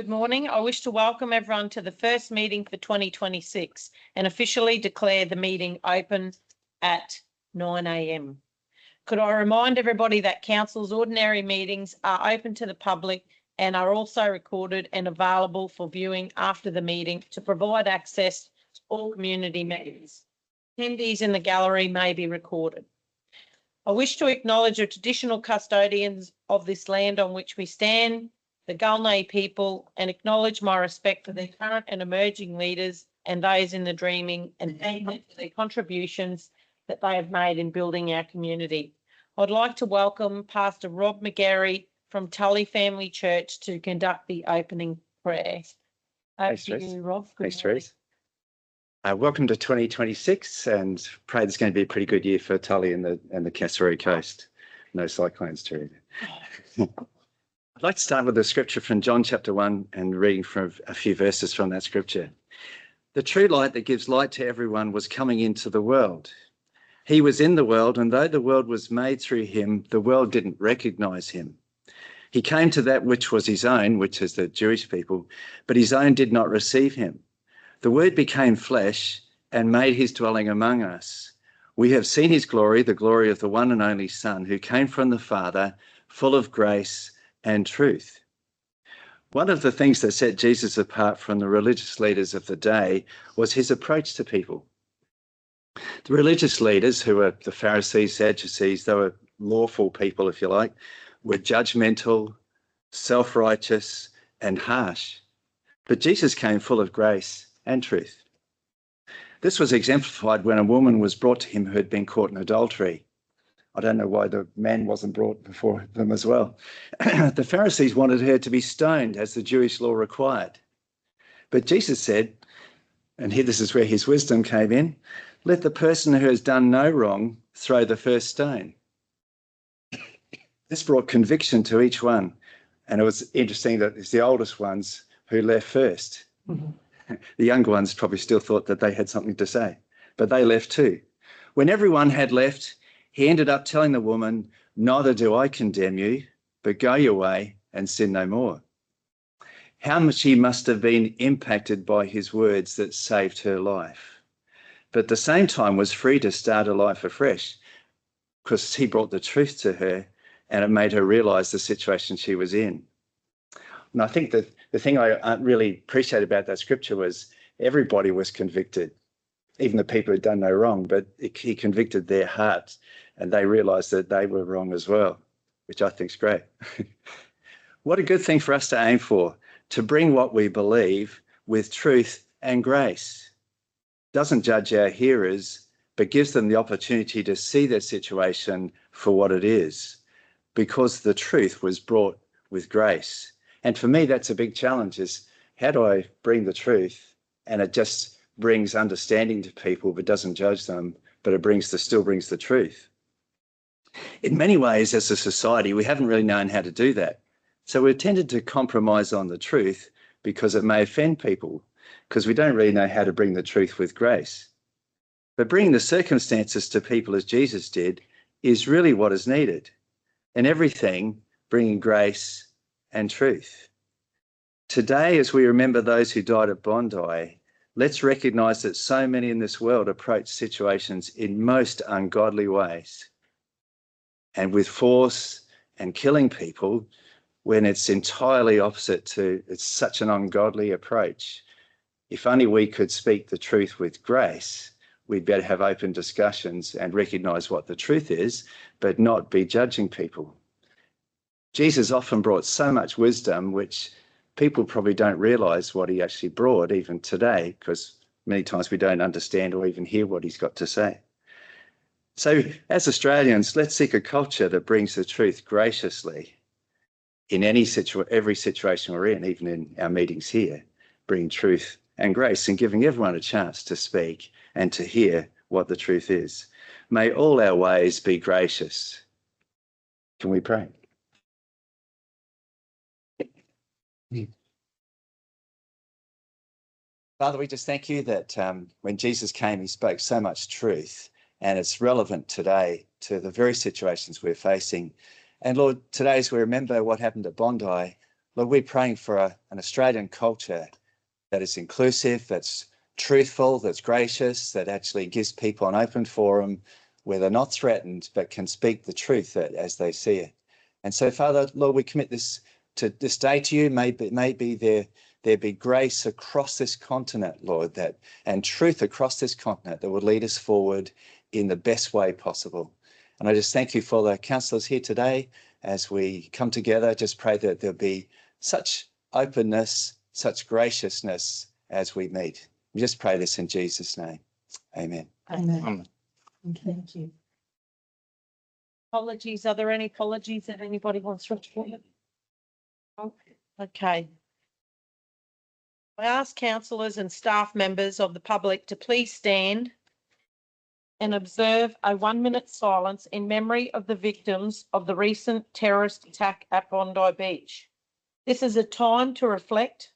Good morning. I wish to welcome everyone to the first meeting for 2026 and officially declare the meeting open at 9 a.m. Could I remind everybody that Council's ordinary meetings are open to the public and are also recorded and available for viewing after the meeting to provide access to all community members. Attendees in the gallery may be recorded. I wish to acknowledge the traditional custodians of this land on which we stand, the Gulnay people, and acknowledge my respect for their current and emerging leaders and those in the dreaming, and thank them for their contributions that they have made in building our community. I'd like to welcome Pastor Rob McGarry from Tully Family Church to conduct the opening prayer. Thanks, Over to you, Rob. Thanks, Therese. Welcome to 2026, and pray there's going to be a pretty good year for Tully and the Kasserine Coast. No cyclones too. I'd like to start with a scripture from John chapter 1 and reading from a few verses from that scripture. The true light that gives light to everyone was coming into the world. He was in the world, and though the world was made through him, the world didn't recognize him. He came to that which was his own, which is the Jewish people, but his own did not receive him. The Word became flesh and made his dwelling among us. We have seen his glory, the glory of the one and only Son, who came from the Father, full of grace and truth. One of the things that set Jesus apart from the religious leaders of the day was his approach to people. The religious leaders, who were the Pharisees, Sadducees, they were lawful people, if you like, were judgmental, self-righteous, and harsh. But Jesus came full of grace and truth. This was exemplified when a woman was brought to him who had been caught in adultery. I don't know why the man wasn't brought before them as well. The Pharisees wanted her to be stoned as the Jewish law required. But Jesus said, and here this is where his wisdom came in, let the person who has done no wrong throw the first stone. This brought conviction to each one. And it was interesting that it's the oldest ones who left first. The younger ones probably still thought that they had something to say, but they left too. When everyone had left, he ended up telling the woman, neither do I condemn you, but go your way and sin no more. How much she must have been impacted by his words that saved her life. But at the same time was free to start her life afresh because he brought the truth to her and it made her realise the situation she was in. And I think that the thing I really appreciate about that scripture was everybody was convicted, even the people who'd done no wrong, but he convicted their hearts and they realised that they were wrong as well, which I think is great. What a good thing for us to aim for, to bring what we believe with truth and grace. Doesn't judge our hearers, but gives them the opportunity to see their situation for what it is, because the truth was brought with grace. And for me, that's a big challenge, is how do I bring the truth and it just brings understanding to people but doesn't judge them, but it still brings the truth. In many ways, as a society, we haven't really known how to do that. So we've tended to compromise on the truth because it may offend people, because we don't really know how to bring the truth with grace. But bringing the circumstances to people as Jesus did is really what is needed. In everything, bringing grace and truth. Today, as we remember those who died at Bondi, let's recognise that so many in this world approach situations in most ungodly ways and with force and killing people when it's entirely opposite to, it's such an ungodly approach. If only we could speak the truth with grace, we'd better have open discussions and recognise what the truth is, but not be judging people. Jesus often brought so much wisdom, which people probably don't realise what he actually brought even today, because many times we don't understand or even hear what he's got to say. So as Australians, let's seek a culture that brings the truth graciously in every situation we're in, even in our meetings here, bring truth and grace and giving everyone a chance to speak and to hear what the truth is. May all our ways be gracious. Can we pray? Father, we just thank you that when Jesus came, he spoke so much truth, and it's relevant today to the very situations we're facing. And Lord, today as we remember what happened at Bondi, Lord, we're praying for an Australian culture that is inclusive, that's truthful, that's gracious, that actually gives people an open forum where they're not threatened, but can speak the truth as they see it. And so, Father, Lord, we commit this day to you. Maybe there be grace across this continent, Lord, and truth across this continent that would lead us forward in the best way possible. And I just thank you for the councillors here today as we come together. Just pray that there'll be such openness, such graciousness as we meet. We just pray this in Jesus' name. Amen. Amen. Thank you. Apologies. Are there any apologies that anybody wants to report? Okay. I ask councillors and staff members of the public to please stand and observe a 1-minute silence in memory of the victims of the recent terrorist attack at Bondi Beach. This is a time to reflect,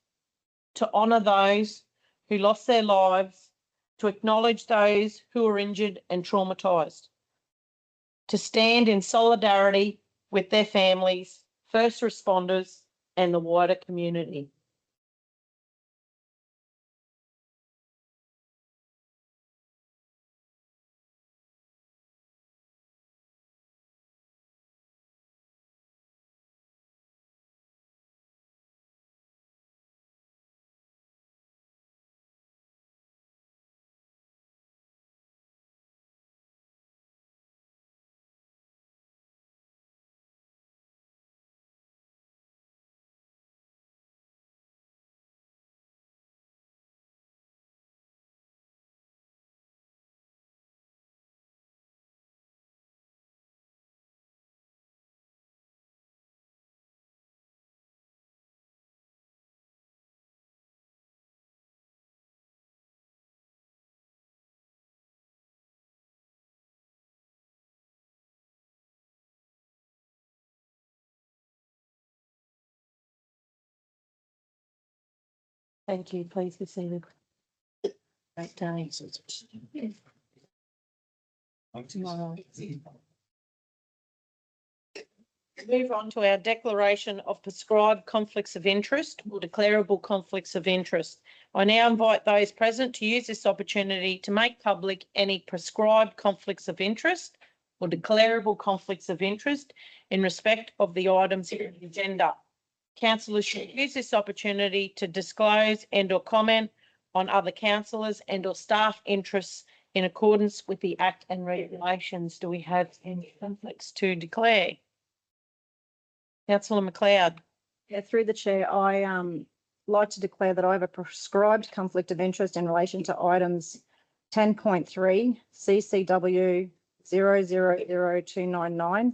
to honour those who lost their lives, to acknowledge those who were injured and traumatised, to stand in solidarity with their families, first responders, and the wider community. Thank you. Please be seated. Great day. Tomorrow. Move on to our declaration of prescribed conflicts of interest or declarable conflicts of interest. I now invite those present to use this opportunity to make public any prescribed conflicts of interest or declarable conflicts of interest in respect of the items in the agenda. Councillors should use this opportunity to disclose and or comment on other councillors and or staff interests in accordance with the Act and regulations. Do we have any conflicts to declare? Councillor McLeod. Yeah, through the chair, I like to declare that I have a prescribed conflict of interest in relation to items 10.3 CCW 000299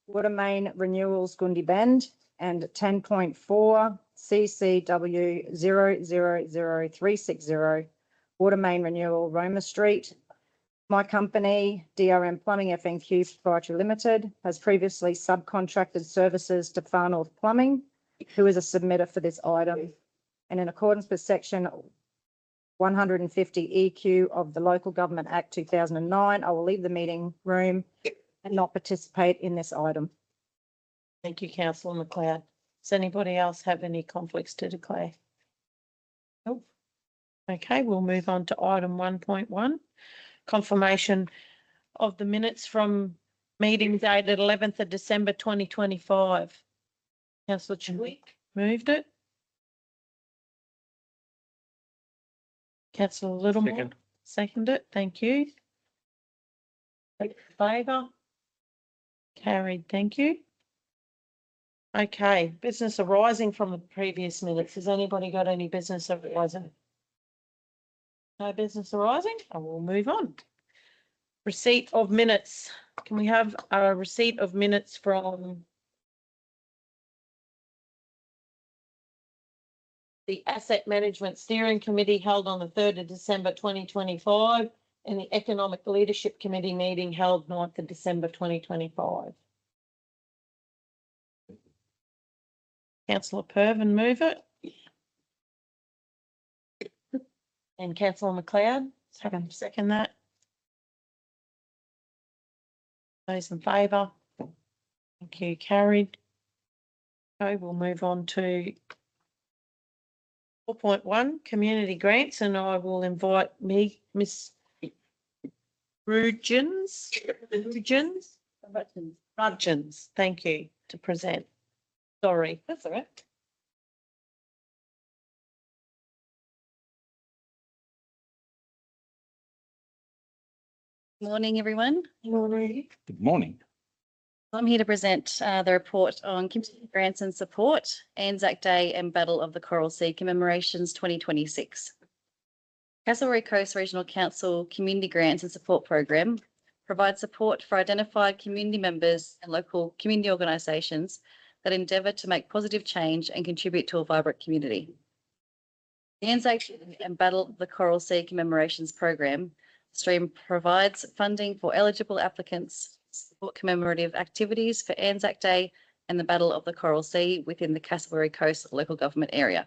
water main renewals Gundi Bend and 10.4 CCW 000360 water main renewal Roma Street. My company, DRM Plumbing FNQ Proprietary Limited, has previously subcontracted services to Far North Plumbing, who is a submitter for this item. And in accordance with section 150 EQ of the Local Government Act 2009, I will leave the meeting room and not participate in this item. Thank you, Councillor McLeod. Does anybody else have any conflicts to declare? Nope. Okay, we'll move on to item 1.1. Confirmation of the minutes from meeting dated 11th of December 2025. Councillor Chadwick moved it. Councillor Littlemore seconded it. Thank you. Favour? Carried. Thank you. Okay, business arising from the previous minutes. Has anybody got any business arising? No business arising? I will move on. Receipt of minutes. Can we have a receipt of minutes from the Asset Management Steering Committee held on the 3rd of December 2025 and the Economic Leadership Committee meeting held 9th of December 2025? Councillor Pervin move it. And Councillor McLeod second that. Those in favour? Thank you. Carried. Okay, we'll move on to 4.1, community grants, and I will invite Miss Rudgens, thank you, to present. Sorry. That's all right. Morning, everyone. Morning. Good morning. I'm here to present the report on community grants and support, Anzac Day and Battle of the Coral Sea commemorations 2026. Castlereagh Coast Regional Council Community Grants and Support Program provides support for identified community members and local community organisations that endeavour to make positive change and contribute to a vibrant community. The Anzac Day and Battle of the Coral Sea commemorations program stream provides funding for eligible applicants to support commemorative activities for Anzac Day and the Battle of the Coral Sea within the Castlereagh Coast local government area.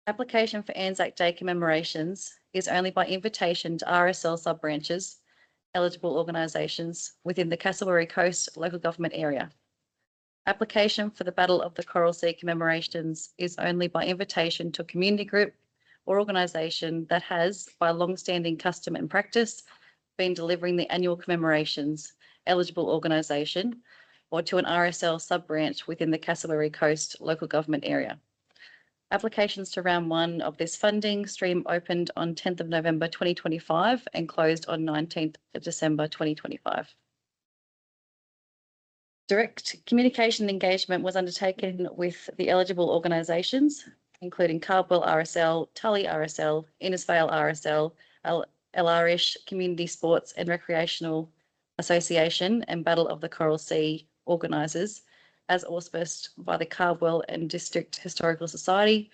Application for Anzac Day commemorations is only by invitation to RSL sub-branches, eligible organisations within the Castlereagh Coast local government area. Application for the Battle of the Coral Sea commemorations is only by invitation to a community group or organisation that has, by long-standing custom and practice, been delivering the annual commemorations, eligible organisation, or to an RSL sub-branch within the Castlereagh Coast local government area. Applications to round 1 of this funding stream opened on 10th of November 2025 and closed on 19th of December 2025. Direct communication engagement was undertaken with the eligible organisations, including Cardwell RSL, Tully RSL, Innisfail RSL, Elarish Community Sports and Recreational Association and Battle of the Coral Sea organisers, as auspiced by the Cardwell and District Historical Society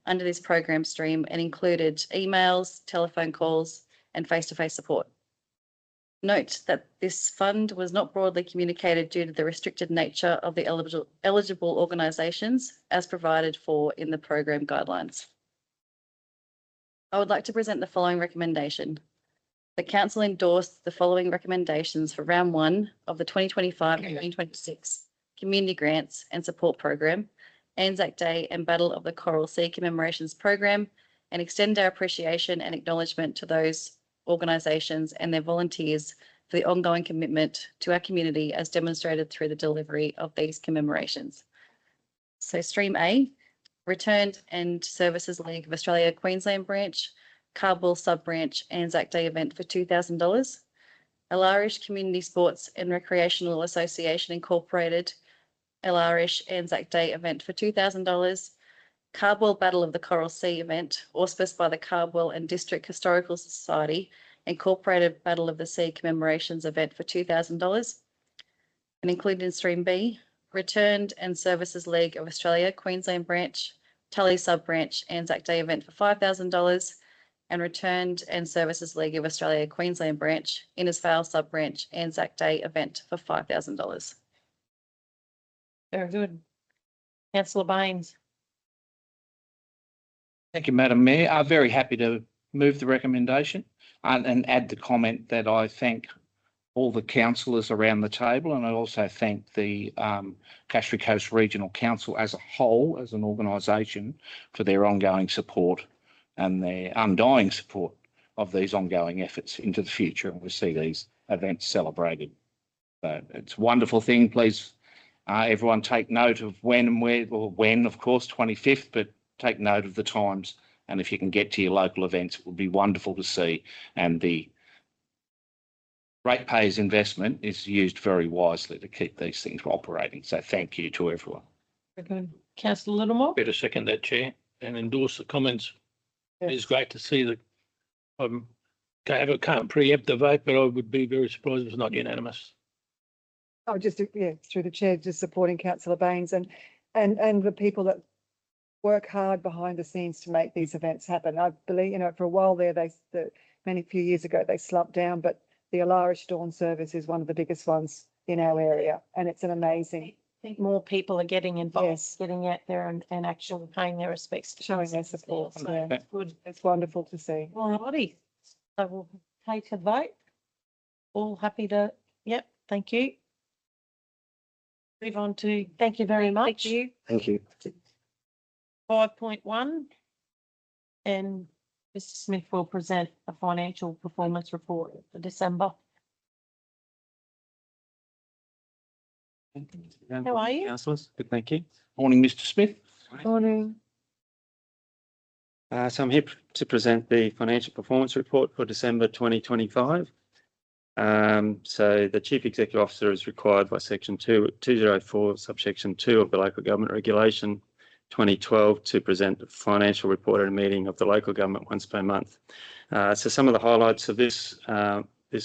under this program stream, and included emails, telephone calls and face-to-face support. Note that this fund was not broadly communicated due to the restricted nature of the eligible organisations as provided for in the program guidelines. I would like to present the following recommendation. The Council endorsed the following recommendations for round 1 of the 2025-2026 Community Grants and Support Program, Anzac Day and Battle of the Coral Sea Commemorations Program, and extend our appreciation and acknowledgement to those organisations and their volunteers for the ongoing commitment to our community as demonstrated through the delivery of these commemorations. So Stream A, Returned and Services League of Australia Queensland Branch, Cardwell Sub-Branch Anzac Day event for $2,000, Elarish Community Sports and Recreational Association Incorporated Elarish Anzac Day event for $2,000, Cardwell Battle of the Coral Sea event, auspiced by the Cardwell and District Historical Society, Incorporated Battle of the Sea commemorations event for $2,000, and included in Stream B, Returned and Services League of Australia Queensland Branch, Tully Sub-Branch Anzac Day event for $5,000, and Returned and Services League of Australia Queensland Branch, Innisfail Sub-Branch Anzac Day event for $5,000. Very good. Councillor Baines. Thank you, Madam Mayor. I'm very happy to move the recommendation and add the comment that I thank all the councillors around the table, and I also thank the Castlereagh Coast Regional Council as a whole, as an organisation, for their ongoing support and their undying support of these ongoing efforts into the future. And we see these events celebrated. So it's a wonderful thing. Please, everyone take note of when and where, or when, of course, 25th, but take note of the times. And if you can get to your local events, it would be wonderful to see. And the ratepayers' investment is used very wisely to keep these things operating. So thank you to everyone. Very good. Councillor Littlemore. Better second that, Chair, and endorse the comments. Yes. It's great to see that. Can't preempt the vote, but I would be very surprised if it's not unanimous. Oh, just, yeah, through the chair, just supporting councillor Baines and the people that work hard behind the scenes to make these events happen. I believe, for a while there, many few years ago, they slumped down, but the Elarish Dawn service is one of the biggest ones in our area, and it's an amazing. I think more people are getting involved, Yes. getting out there and actually paying their respects. to Showing their councillors. support, So yeah. it's good. It's wonderful to see. All righty. So we'll take a vote. All happy to, yep, thank you. Move on to, thank you very much. Thank you. Thank you. 5.1. And Mr. Smith will present a financial performance report for December. How are you? Councillors, good, thank you. Morning, Mr. Smith. Morning. So I'm here to present the financial performance report for December 2025. So the Chief Executive Officer is required by Section 204, subsection 2 of the Local Government Regulation 2012 to present the financial report at a meeting of the local government once per month. So some of the highlights of this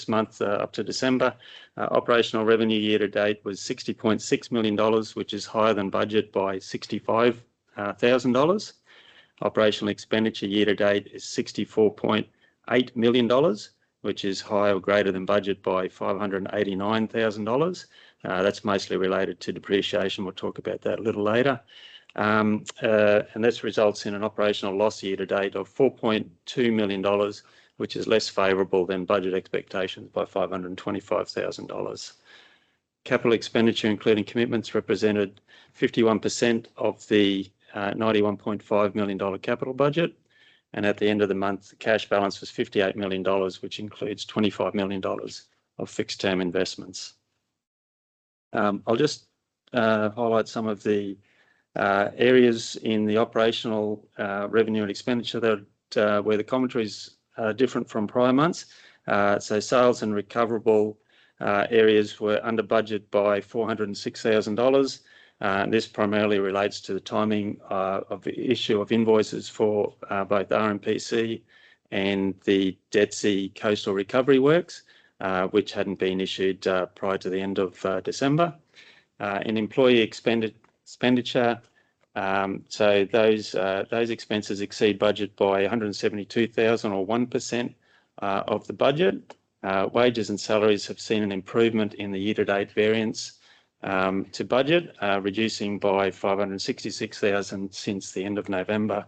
month up to December, operational revenue year to date was $60.6 million, which is higher than budget by $65,000. Operational expenditure year to date is $64.8 million, which is higher or greater than budget by $589,000. That's mostly related to depreciation. We'll talk about that a little later. And this results in an operational loss year to date of $4.2 million, which is less favourable than budget expectations by $525,000. Capital expenditure, including commitments, represented 51% of the $91.5 million capital budget. And at the end of the month, the cash balance was $58 million, which includes $25 million of fixed term investments. I'll just highlight some of the areas in the operational revenue and expenditure that where the commentary is different from prior months. So sales and recoverable areas were under budget by $406,000. This primarily relates to the timing of the issue of invoices for both RMPC and the Dead Sea Coastal Recovery Works, which hadn't been issued prior to the end of December. In employee expenditure, so those expenses exceed budget by $172,000 or 1% of the budget. Wages and salaries have seen an improvement in the year-to-date variance to budget, reducing by $566,000 since the end of November.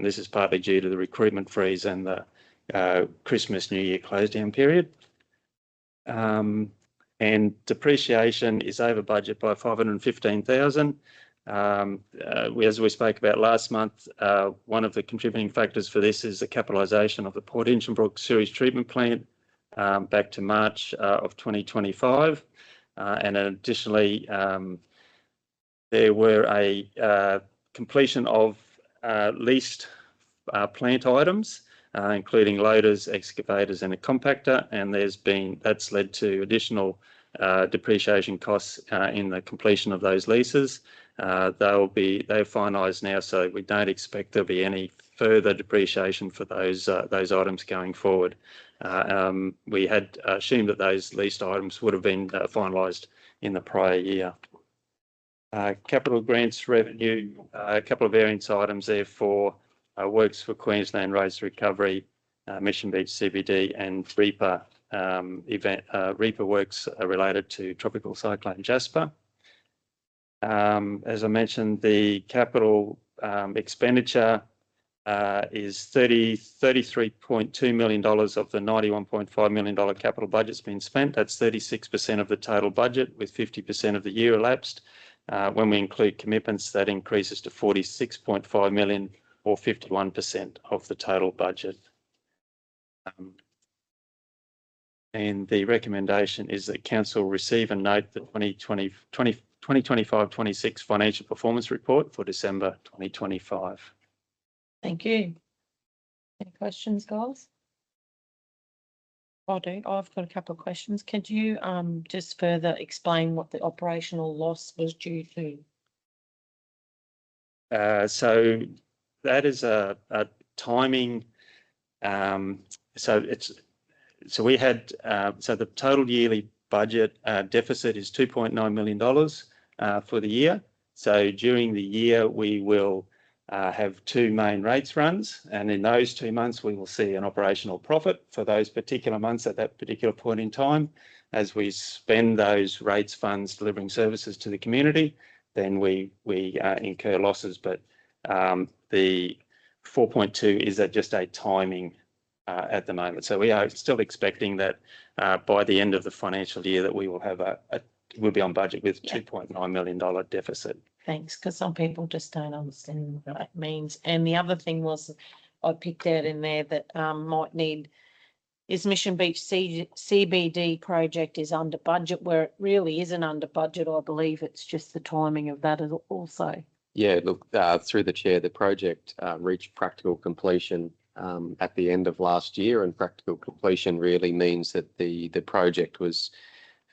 This is partly due to the recruitment freeze and the Christmas New Year close down period. And depreciation is over budget by $515,000. As we spoke about last month, one of the contributing factors for this is the capitalisation of the Port Hinchinbrook sewage treatment plant back to March of 2025. And additionally, there were a completion of leased plant items, including loaders, excavators, and a compactor, and that's led to additional depreciation costs in the completion of those leases. They're finalised now, so we don't expect there'll be any further depreciation for those items going forward. We had assumed that those leased items would have been finalised in the prior year. Capital grants revenue, a couple of variance items there for works for Queensland Roads Recovery, Mission Beach CBD, and Reaper Reaper works related to Tropical Cyclone Jasper. As I mentioned, the capital expenditure is $33.2 million of the $91.5 million capital budget's been spent. That's 36% of the total budget, with 50% of the year elapsed. When we include commitments, that increases to $46.5 million, or 51% of the total budget. And the recommendation is that Council receive and note the 2025-26 financial performance report for December 2025. Thank you. Any questions, guys? I do. I've got a couple of questions. Could you just further explain what the operational loss was due to? So that is a timing. So we had the total yearly budget deficit is $2.9 million for the year. So during the year we will have two main rates runs, and in those 2 months we will see an operational profit for those particular months at that particular point in time. As we spend those rates funds delivering services to the community, then we incur losses. But the 4.2 is just a timing at the moment. So we are still expecting that by the end of the financial year that we will have we'll be on budget with Yeah. $2.9 million deficit. Thanks, because some people just don't understand what that means. And the other thing was, I picked out in there that might need is Mission Beach CBD project is under budget, where it really isn't under budget. I believe it's just the timing of that also. Yeah, look, through the chair, the project reached practical completion at the end of last year, and practical completion really means that the project was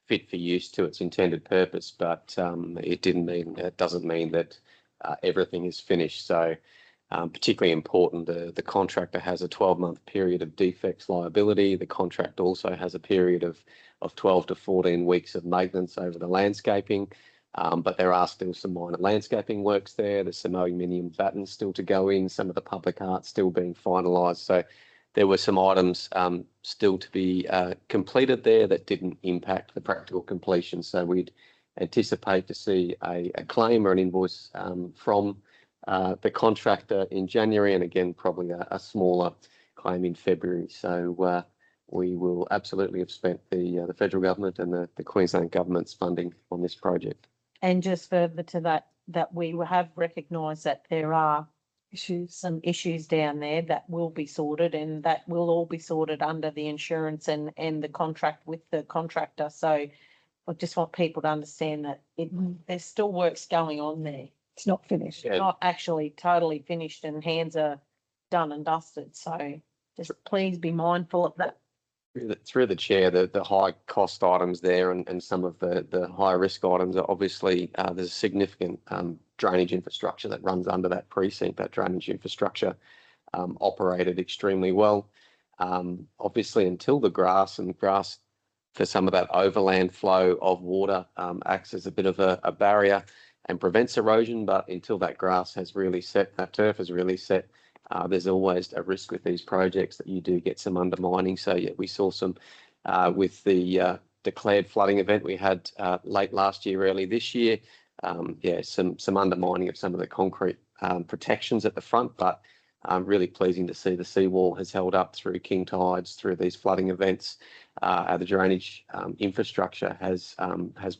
fit for use to its intended purpose, but it doesn't mean that everything is finished. So particularly important, the contractor has a 12-month period of defects liability. The contract also has a period of 12 to 14 weeks of maintenance over the landscaping. But there are still some minor landscaping works there. There's some aluminium battens still to go in, some of the public art still being finalised. So there were some items still to be completed there that didn't impact the practical completion. So we'd anticipate to see a claim or an invoice from the contractor in January, and again, probably a smaller claim in February. So we will absolutely have spent the federal government and the Queensland government's funding on this project. And just further to that we have recognised that there are some issues down there that will be sorted, and that will all be sorted under the insurance and the contract with the contractor. So I just want people to understand that there's still works going on there. It's not finished. Yeah. Not actually totally finished and hands are done and dusted. So just please be mindful of that. Through the chair, the high cost items there and some of the high risk items are obviously there's significant drainage infrastructure that runs under that precinct. That drainage infrastructure operated extremely well. Obviously, until the grass for some of that overland flow of water acts as a bit of a barrier and prevents erosion, but until that grass has really set, that turf has really set, there's always a risk with these projects that you do get some undermining. So yeah, we saw some with the declared flooding event we had late last year, early this year. Some undermining of some of the concrete protections at the front, but really pleasing to see the seawall has held up through king tides, through these flooding events. The drainage infrastructure has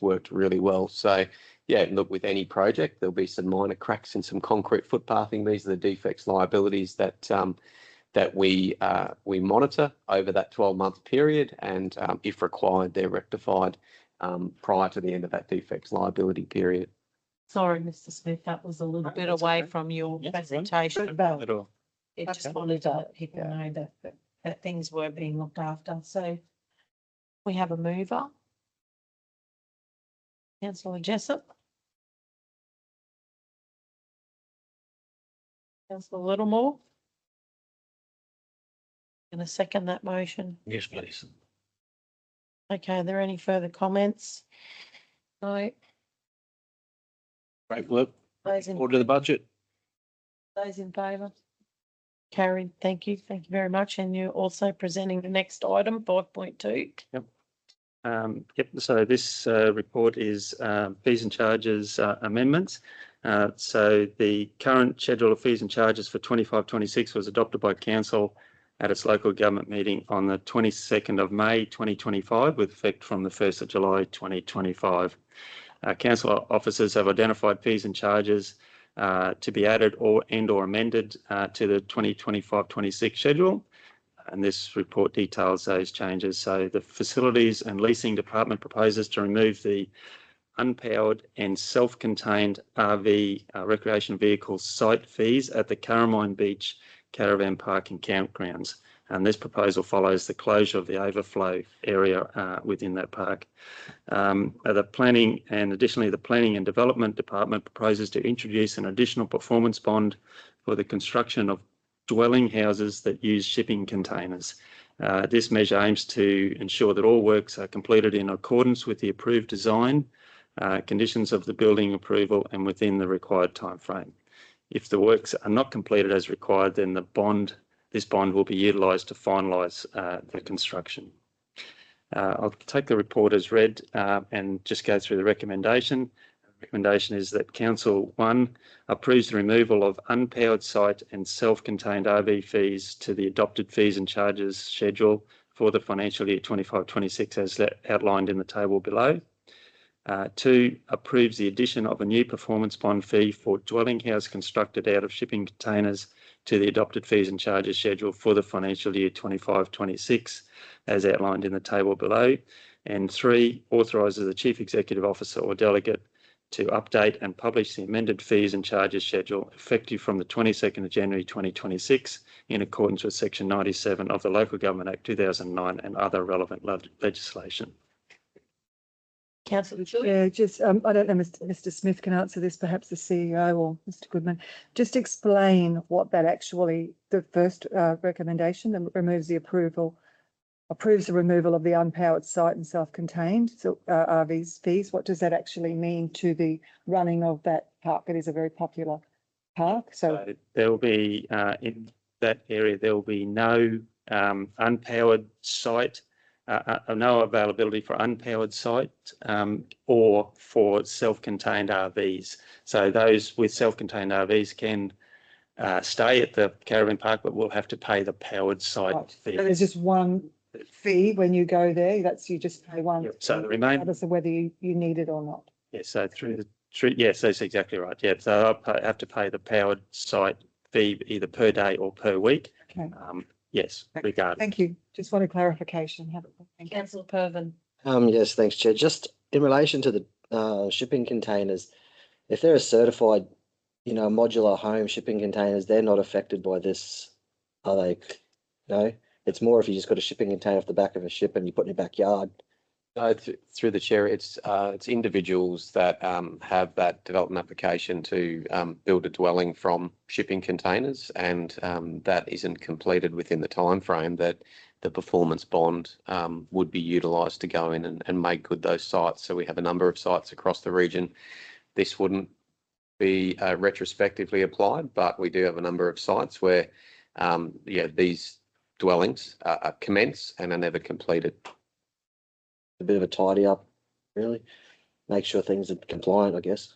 worked really well. So yeah, look, with any project, there'll be some minor cracks in some concrete footpathing. These are the defects liabilities that we monitor over that 12-month period, and if required, they're rectified prior to the end of that defects liability period. Sorry, Mr. Smith, that was a little bit away from your presentation. At all. It just wanted to let people know that things were being looked after. So we have a mover. Councillor Jessup. Councillor Littlemore. Going to second that motion. Yes, please. Okay, are there any further comments? No. Great work. Those in, Order the budget. those in favour? Carried, thank you. Thank you very much. And you're also presenting the next item, 5.2. So this report is fees and charges amendments. So the current schedule of fees and charges for 25-26 was adopted by council at its local government meeting on the 22nd of May 2025, with effect from the 1st of July 2025. Council officers have identified fees and charges to be added or amended to the 2025-26 schedule. And this report details those changes. So the Facilities and Leasing Department proposes to remove the unpowered and self-contained RV recreation vehicle site fees at the Carramine Beach Caravan Park and Campgrounds. And this proposal follows the closure of the overflow area within that park. The Planning and Development Department proposes to introduce an additional performance bond for the construction of dwelling houses that use shipping containers. This measure aims to ensure that all works are completed in accordance with the approved design, conditions of the building approval, and within the required timeframe. If the works are not completed as required, then this bond will be utilised to finalise the construction. I'll take the report as read and just go through the recommendation. The recommendation is that Council 1 approves the removal of unpowered site and self-contained RV fees to the adopted fees and charges schedule for the financial year 25-26 as outlined in the table below. 2, approves the addition of a new performance bond fee for dwelling house constructed out of shipping containers to the adopted fees and charges schedule for the financial year 25-26, as outlined in the table below. And 3, authorises the Chief Executive Officer or delegate to update and publish the amended fees and charges schedule effective from the 22nd of January 2026 in accordance with Section 97 of the Local Government Act 2009 and other relevant legislation. Councillor Choi? Yeah, just, I don't know, Mr. Smith can answer this, perhaps the CEO or Mr. Goodman. Just explain what that actually, the first recommendation that removes the approves the removal of the unpowered site and self-contained RVs fees. What does that actually mean to the running of that park? It is a very popular park, so. There will be, in that area, there will be no unpowered site, no availability for unpowered site or for self-contained RVs. So those with self-contained RVs can stay at the caravan park, but will have to pay the powered site Right. fee. So there's just one fee when you go there, you just pay one. Yep, so the remain- Regardless of whether you need it or not. Yes, so yes, that's exactly right. Yeah, so I have to pay the powered site fee either per day or per week. Okay, Yes, regardless. thank you. Just wanted clarification. Thank you. Councillor Pervin? Yes, thanks, Chair. Just in relation to the shipping containers, if they're a certified, modular home shipping containers, they're not affected by this, are they? No, it's more if you just got a shipping container off the back of a ship and you put in your backyard. Through the chair, it's individuals that have that development application to build a dwelling from shipping containers, and that isn't completed within the timeframe that the performance bond would be utilised to go in and make good those sites. So we have a number of sites across the region. This wouldn't be retrospectively applied, but we do have a number of sites where these dwellings commence and are never completed. A bit of a tidy up, really. Make sure things are compliant, I guess.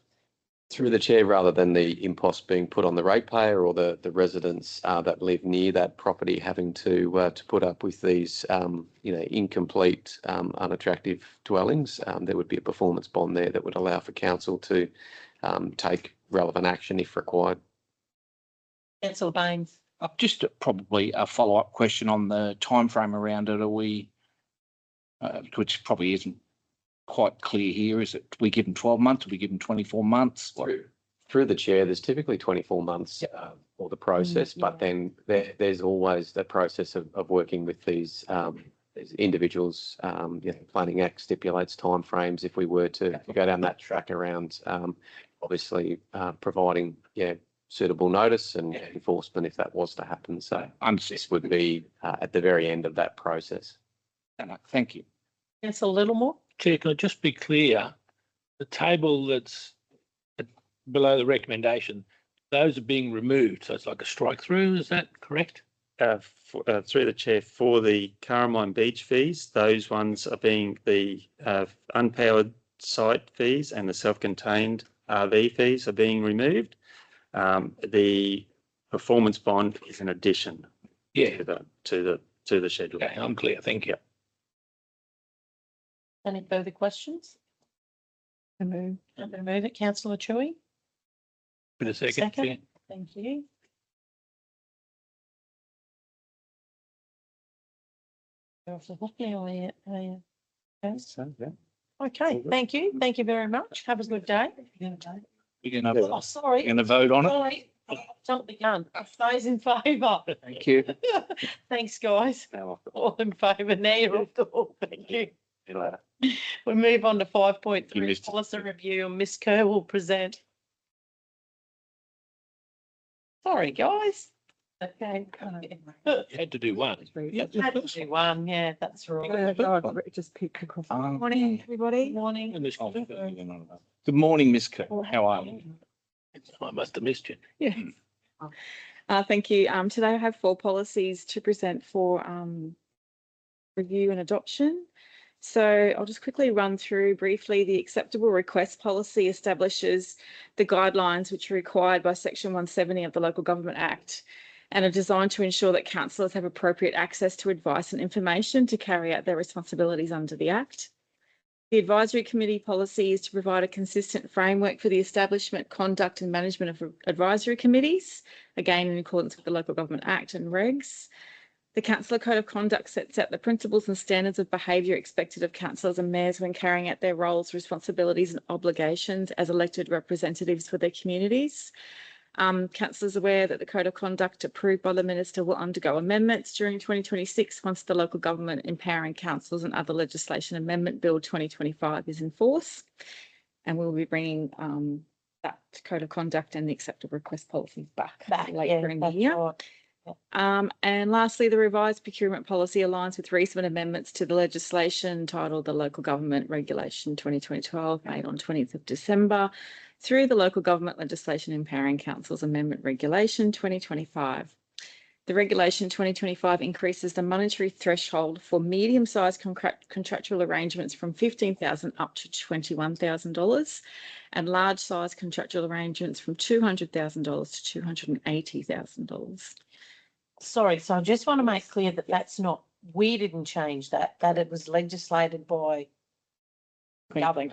Through the chair, rather than the impost being put on the ratepayer or the residents that live near that property having to put up with these incomplete, unattractive dwellings, there would be a performance bond there that would allow for council to take relevant action if required. Councillor Baines? Just probably a follow-up question on the timeframe around it. Are we, which probably isn't quite clear here, is it, we give them 12 months, we give them 24 months? Through the chair, there's typically 24 months for the process, but then there's always the process of working with these individuals. Planning Act stipulates timeframes if we were to go down that track around obviously providing suitable notice and enforcement if that was to happen. So this would be at the very end of that process. Thank you. Councillor Littlemore? Chair, can I just be clear? The table that's below the recommendation, those are being removed. So it's like a strike through. Is that correct? Through the chair, for the Carramine Beach fees, those ones are being the unpowered site fees and the self-contained RV fees are being removed. The performance bond is an addition to the schedule. Okay, I'm clear. Thank you. Any further questions? I'm going to move it. Councillor Choi? For a second. Chair. Thank you. Okay, thank you. Thank you very much. Have a good day. We're going Oh, sorry. to vote on it. Sorry. Jumped the gun. Those in favour? Thank you. Thanks, guys. All in favour. Now you're off the hook. Thank you. See you later. We move on to You 5.3 missed it. policy review, and Ms. Kerr will present. Sorry, guys. Okay. You had to do one. Had to do one, yeah, that's right. Just pick across. Morning, everybody. Morning. And this- Good morning, Ms. Kerr. How are you? I must have missed you. Yeah. Thank you. Today I have 4 policies to present for review and adoption. So I'll just quickly run through briefly. The acceptable request policy establishes the guidelines which are required by Section 170 of the Local Government Act and are designed to ensure that councillors have appropriate access to advice and information to carry out their responsibilities under the Act. The advisory committee policy is to provide a consistent framework for the establishment, conduct and management of advisory committees, again in accordance with the Local Government Act and regs. The Councillor Code of Conduct sets out the principles and standards of behaviour expected of councillors and mayors when carrying out their roles, responsibilities and obligations as elected representatives for their communities. Councillors are aware that the Code of Conduct approved by the Minister will undergo amendments during 2026 once the Local Government Empowering Councils and Other Legislation Amendment Bill 2025 is in force. And we'll be bringing that Code of Conduct and the acceptable request policies back later in the year. right. And lastly, the revised procurement policy aligns with recent amendments to the legislation titled the Local Government Regulation 2012 made on 20th of December through the Local Government Legislation Empowering Councils Amendment Regulation 2025. The Regulation 2025 increases the monetary threshold for medium-sized contractual arrangements from $15,000 up to $21,000 and large-sized contractual arrangements from $200,000 to $280,000. Sorry, so I just want to make clear that that's not, we didn't change that it was legislated by government,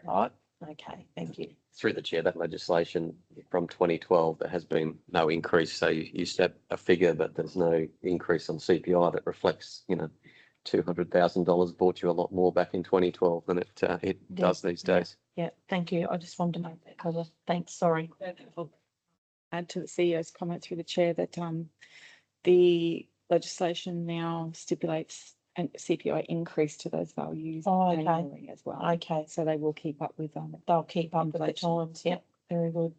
right? Okay, thank you. Through the chair, that legislation from 2012, there has been no increase. So you set a figure, but there's no increase on CPI that reflects, you know, $200,000 bought you a lot more back in 2012 than it does these days. Yeah, thank you. I just wanted to make that clear. Thanks, sorry. Add to the CEO's comment through the chair that the legislation now stipulates a CPI increase to those values Oh, okay. annually as well. Okay, So they will keep up with they'll keep up with the inflation. times. Yep, very good.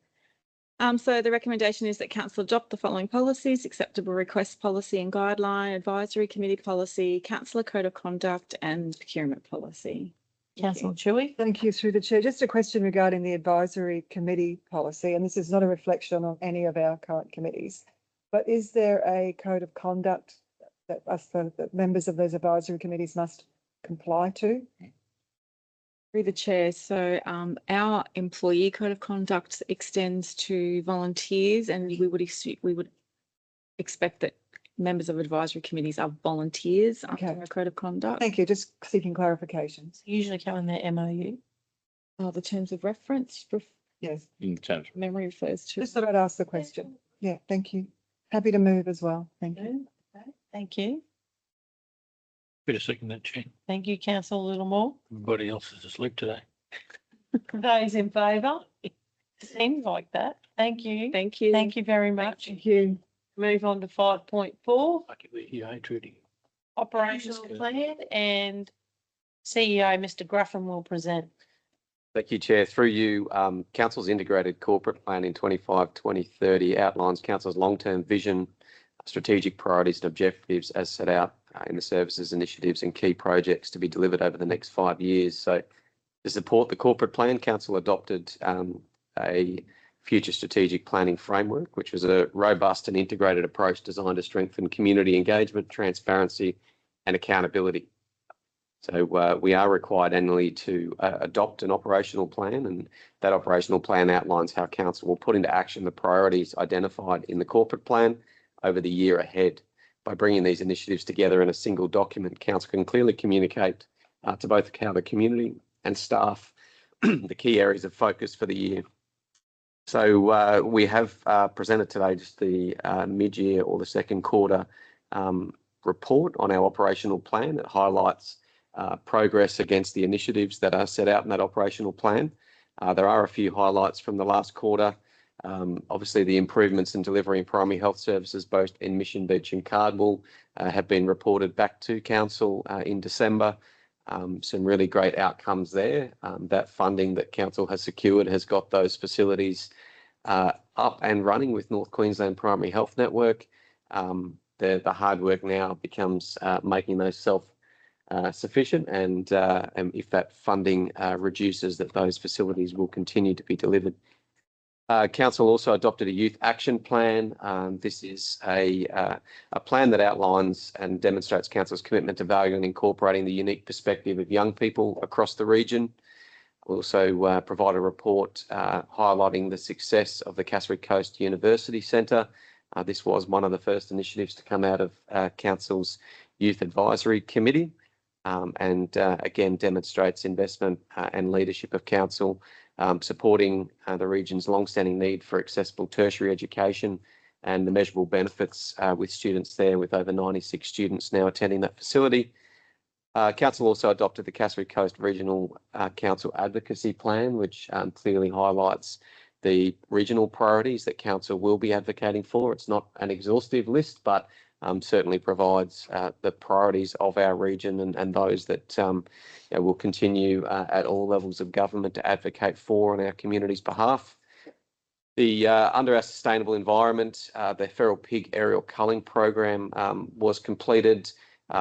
So the recommendation is that council adopt the following policies: acceptable request policy and guideline, advisory committee policy, councillor code of conduct and procurement policy. Councillor Chewy? Thank you, through the chair. Just a question regarding the advisory committee policy, and this is not a reflection on any of our current committees, but is there a code of conduct that that members of those advisory committees must comply to? Through the chair, so our employee code of conduct extends to volunteers, and we would expect that members of advisory committees are volunteers under Okay. our code of conduct. Thank you. Just seeking clarifications. Usually come in their MOU. The terms of reference, Yes, In terms of memory refers to. just thought I'd ask the question. Yeah, thank you. Happy to move as well. Thank you. Okay, thank you. Better second that, Chair. Thank you, councillor Littlemore. Everybody else is asleep today. Those in favour? Seems like that. Thank you. Thank you. Thank you very much. Thank you. Move on to 5.4, Lucky we're here, eh, Trudy? operational good. plan, and CEO Mr. Gruffin will present. Thank you, Chair. Through you, Council's integrated corporate plan in 25-2030 outlines Council's long-term vision, strategic priorities and objectives as set out in the services, initiatives and key projects to be delivered over the next 5 years. So to support the corporate plan, Council adopted a future strategic planning framework, which was a robust and integrated approach designed to strengthen community engagement, transparency and accountability. So we are required annually to adopt an operational plan, and that operational plan outlines how Council will put into action the priorities identified in the corporate plan over the year ahead. By bringing these initiatives together in a single document, Council can clearly communicate to both the community and staff the key areas of focus for the year. So we have presented today just the mid-year or the second quarter report on our operational plan. It highlights progress against the initiatives that are set out in that operational plan. There are a few highlights from the last quarter. Obviously, the improvements in delivering primary health services both in Mission Beach and Cardwell have been reported back to Council in December. Some really great outcomes there. That funding that Council has secured has got those facilities up and running with North Queensland Primary Health Network. The hard work now becomes making those self-sufficient, and if that funding reduces, that those facilities will continue to be delivered. Council also adopted a youth action plan. This is a plan that outlines and demonstrates Council's commitment to valuing and incorporating the unique perspective of young people across the region. We also provide a report highlighting the success of the Cassowary Coast University Centre. This was one of the first initiatives to come out of Council's Youth Advisory Committee. and again demonstrates investment and leadership of council, supporting the region's long-standing need for accessible tertiary education and the measurable benefits with students there, with over 96 students now attending that facility. Council also adopted the Cassowary Coast Regional Council Advocacy Plan, which clearly highlights the regional priorities that Council will be advocating for. It's not an exhaustive list, but certainly provides the priorities of our region and those that will continue at all levels of government to advocate for on our community's behalf. Under our sustainable environment, the feral pig aerial culling program was completed.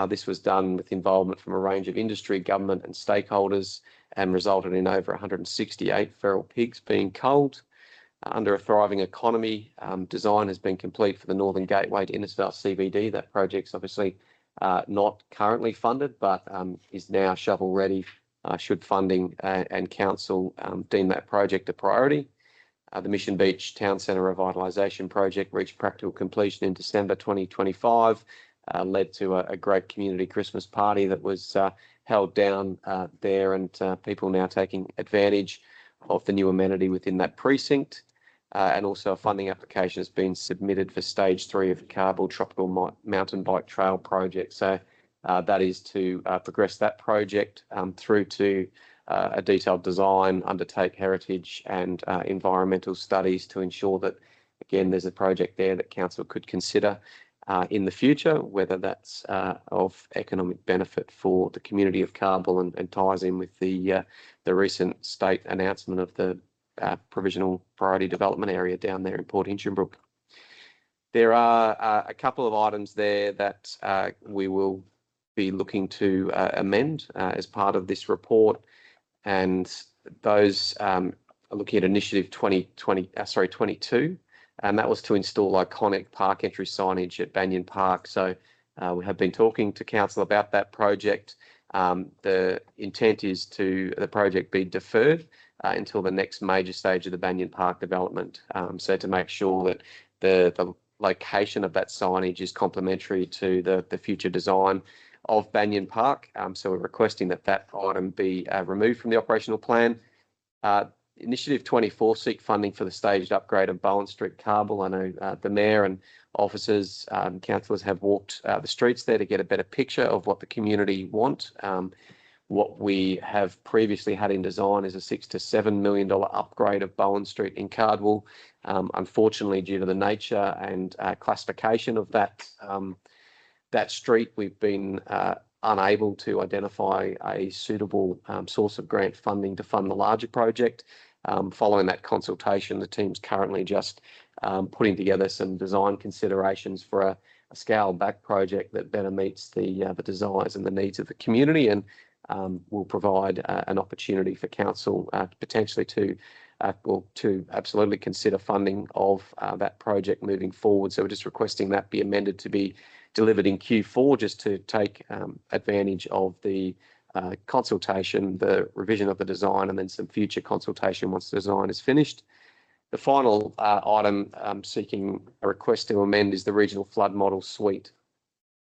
This was done with involvement from a range of industry, government and stakeholders, and resulted in over 168 feral pigs being culled. Under a thriving economy, design has been complete for the Northern Gateway to Innisfail CBD. That project's obviously not currently funded, but is now shovel ready should funding and council deem that project a priority. The Mission Beach Town Centre Revitalisation Project reached practical completion in December 2025, led to a great community Christmas party that was held down there, and people now taking advantage of the new amenity within that precinct. And also a funding application has been submitted for stage 3 of the Cardwell Tropical Mountain Bike Trail project. So that is to progress that project through to a detailed design, undertake heritage and environmental studies to ensure that, again, there's a project there that council could consider in the future, whether that's of economic benefit for the community of Cardwell and ties in with the recent state announcement of the provisional priority development area down there in Port Hinchinbrook. There are a couple of items there that we will be looking to amend as part of this report, and those are looking at Initiative 22, and that was to install iconic park entry signage at Banyan Park. So we have been talking to council about that project. The intent is to the project be deferred until the next major stage of the Banyan Park development. So to make sure that the location of that signage is complementary to the future design of Banyan Park. So we're requesting that item be removed from the operational plan. Initiative 24 seek funding for the staged upgrade of Bowen Street, Cardwell. I know the mayor and officers, councillors have walked the streets there to get a better picture of what the community want. What we have previously had in design is a $6 to $7 million upgrade of Bowen Street in Cardwell. Unfortunately, due to the nature and classification of that street, we've been unable to identify a suitable source of grant funding to fund the larger project. Following that consultation, the team's currently just putting together some design considerations for a scaled back project that better meets the desires and the needs of the community, and will provide an opportunity for council potentially to absolutely consider funding of that project moving forward. So we're just requesting that be amended to be delivered in Q4, just to take advantage of the consultation, the revision of the design, and then some future consultation once the design is finished. The final item seeking a request to amend is the regional flood model suite.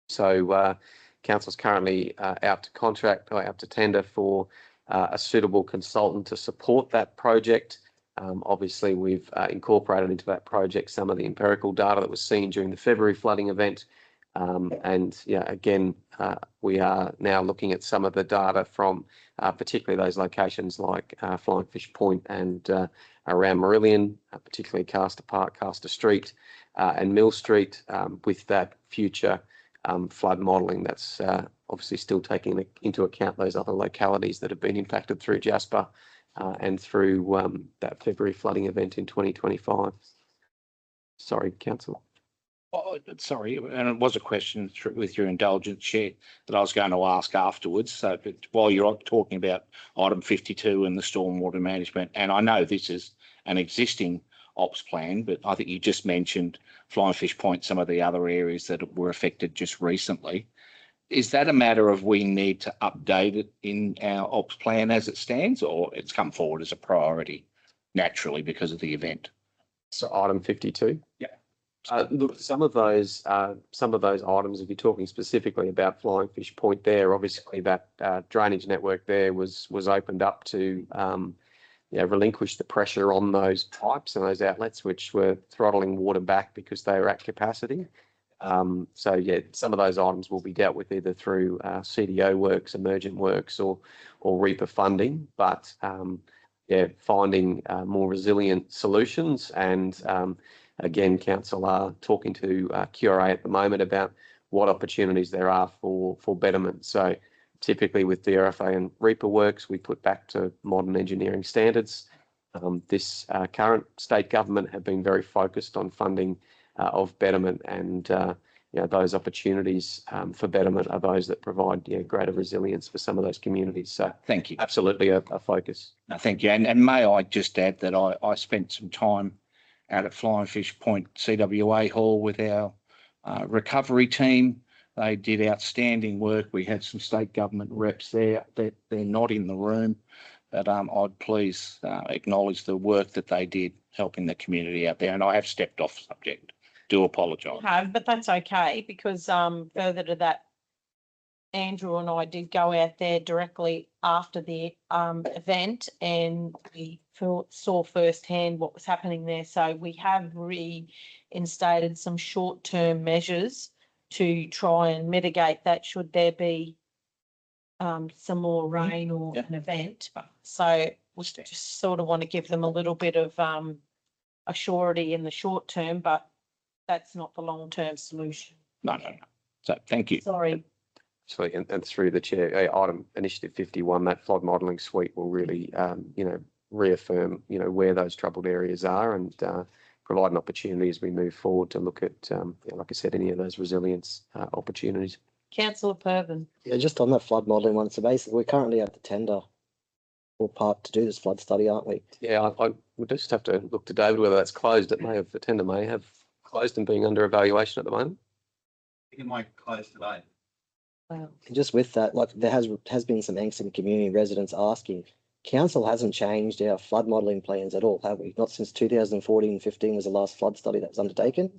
So council's currently out to contract or out to tender for a suitable consultant to support that project. Obviously, we've incorporated into that project some of the empirical data that was seen during the February flooding event. Again, we are now looking at some of the data from particularly those locations like Flying Fish Point and around Marillion, particularly Castor Park, Castor Street and Mill Street, with that future flood modelling that's obviously still taking into account those other localities that have been impacted through Jasper and through that February flooding event in 2025. Sorry, Councillor. Oh, sorry, and it was a question with your indulgence, Chair, that I was going to ask afterwards. So but while you're talking about item 52 and the stormwater management, and I know this is an existing ops plan, but I think you just mentioned Flying Fish Point, some of the other areas that were affected just recently. Is that a matter of we need to update it in our ops plan as it stands, or it's come forward as a priority naturally because of the event? So item 52? Yeah. Look, some of those items, if you're talking specifically about Flying Fish Point there, obviously that drainage network there was opened up to relinquish the pressure on those pipes and those outlets, which were throttling water back because they were at capacity. So yeah, some of those items will be dealt with either through CDO works, emergent works, or REAPA funding. But finding more resilient solutions, and again, council are talking to QRA at the moment about what opportunities there are for betterment. So typically with DRFA and REAPA works, we put back to modern engineering standards. This current state government have been very focused on funding of betterment, and those opportunities for betterment are those that provide greater resilience for some of those communities. So Thank you. absolutely a focus. No, thank you. And may I just add that I spent some time out at Flying Fish Point CWA Hall with our recovery team. They did outstanding work. We had some state government reps there. They're not in the room, but I'd please acknowledge the work that they did helping the community out there. And I have stepped off subject. Do apologise. Have, but that's okay, because further to that, Andrew and I did go out there directly after the event, and we saw firsthand what was happening there. So we have reinstated some short-term measures to try and mitigate that should there be some more rain or an event. So we just sort of want to give them a little bit of a surety in the short term, but that's not the long-term solution. No. So thank you. Sorry. So, and through the chair, item initiative 51, that flood modelling suite will really, reaffirm, where those troubled areas are, and provide an opportunity as we move forward to look at, like I said, any of those resilience opportunities. Councillor Purban. Yeah, just on that flood modelling one. So basically, we're currently at the tender or part to do this flood study, aren't we? Yeah, I would just have to look to David whether that's closed. The tender may have closed and being under evaluation at the moment. It might close today. And just with that, like there has been some angst in the community, residents asking. Council hasn't changed our flood modelling plans at all, have we? Not since 2014-15 was the last flood study that was undertaken.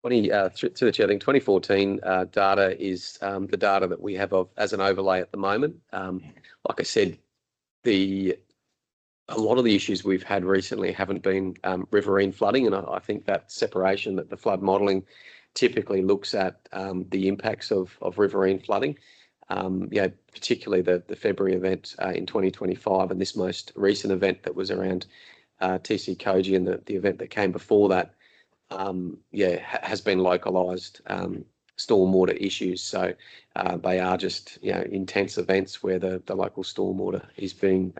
Through the chair, I think 2014 data is the data that we have as an overlay at the moment. Like I said, a lot of the issues we've had recently haven't been riverine flooding, and I think that separation that the flood modelling typically looks at the impacts of riverine flooding. Particularly the February event in 2025, and this most recent event that was around TC Koji, and the event that came before that, has been localised stormwater issues. So they are just intense events where the local stormwater is being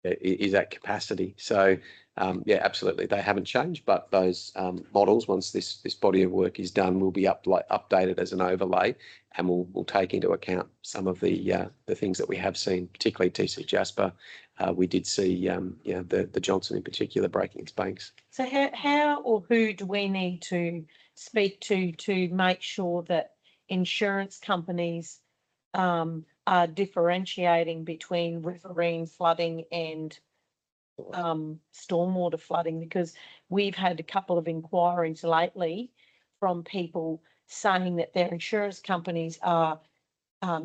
is at capacity. So absolutely, they haven't changed, but those models, once this body of work is done, will be updated as an overlay, and we'll take into account some of the things that we have seen, particularly TC Jasper. We did see the Johnson in particular breaking its banks. So how or who do we need to speak to make sure that insurance companies are differentiating between riverine flooding and stormwater flooding? Because we've had a couple of inquiries lately from people saying that their insurance companies are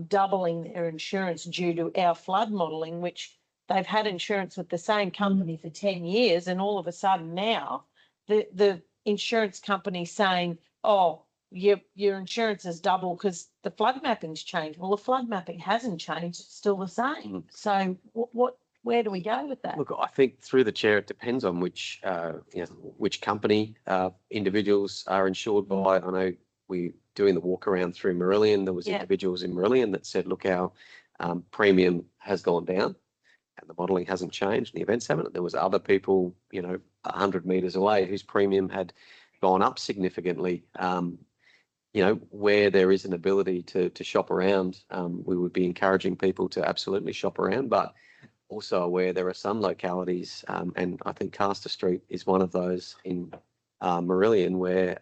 doubling their insurance due to our flood modelling, which they've had insurance with the same company for 10 years, and all of a sudden now the insurance company saying, oh, your insurance is double because the flood mapping's changed. Well, the flood mapping hasn't changed; it's still the same. So where do we go with that? Look, I think through the chair, it depends on which company individuals are insured by. I know we doing the walk around through Marillion. There was individuals in Marillion that said, look, our premium has gone down and the modelling hasn't changed. The events haven't. There was other people, 100 metres away whose premium had gone up significantly. Where there is an ability to shop around, we would be encouraging people to absolutely shop around, but also aware there are some localities, and I think Castor Street is one of those in Marillion, where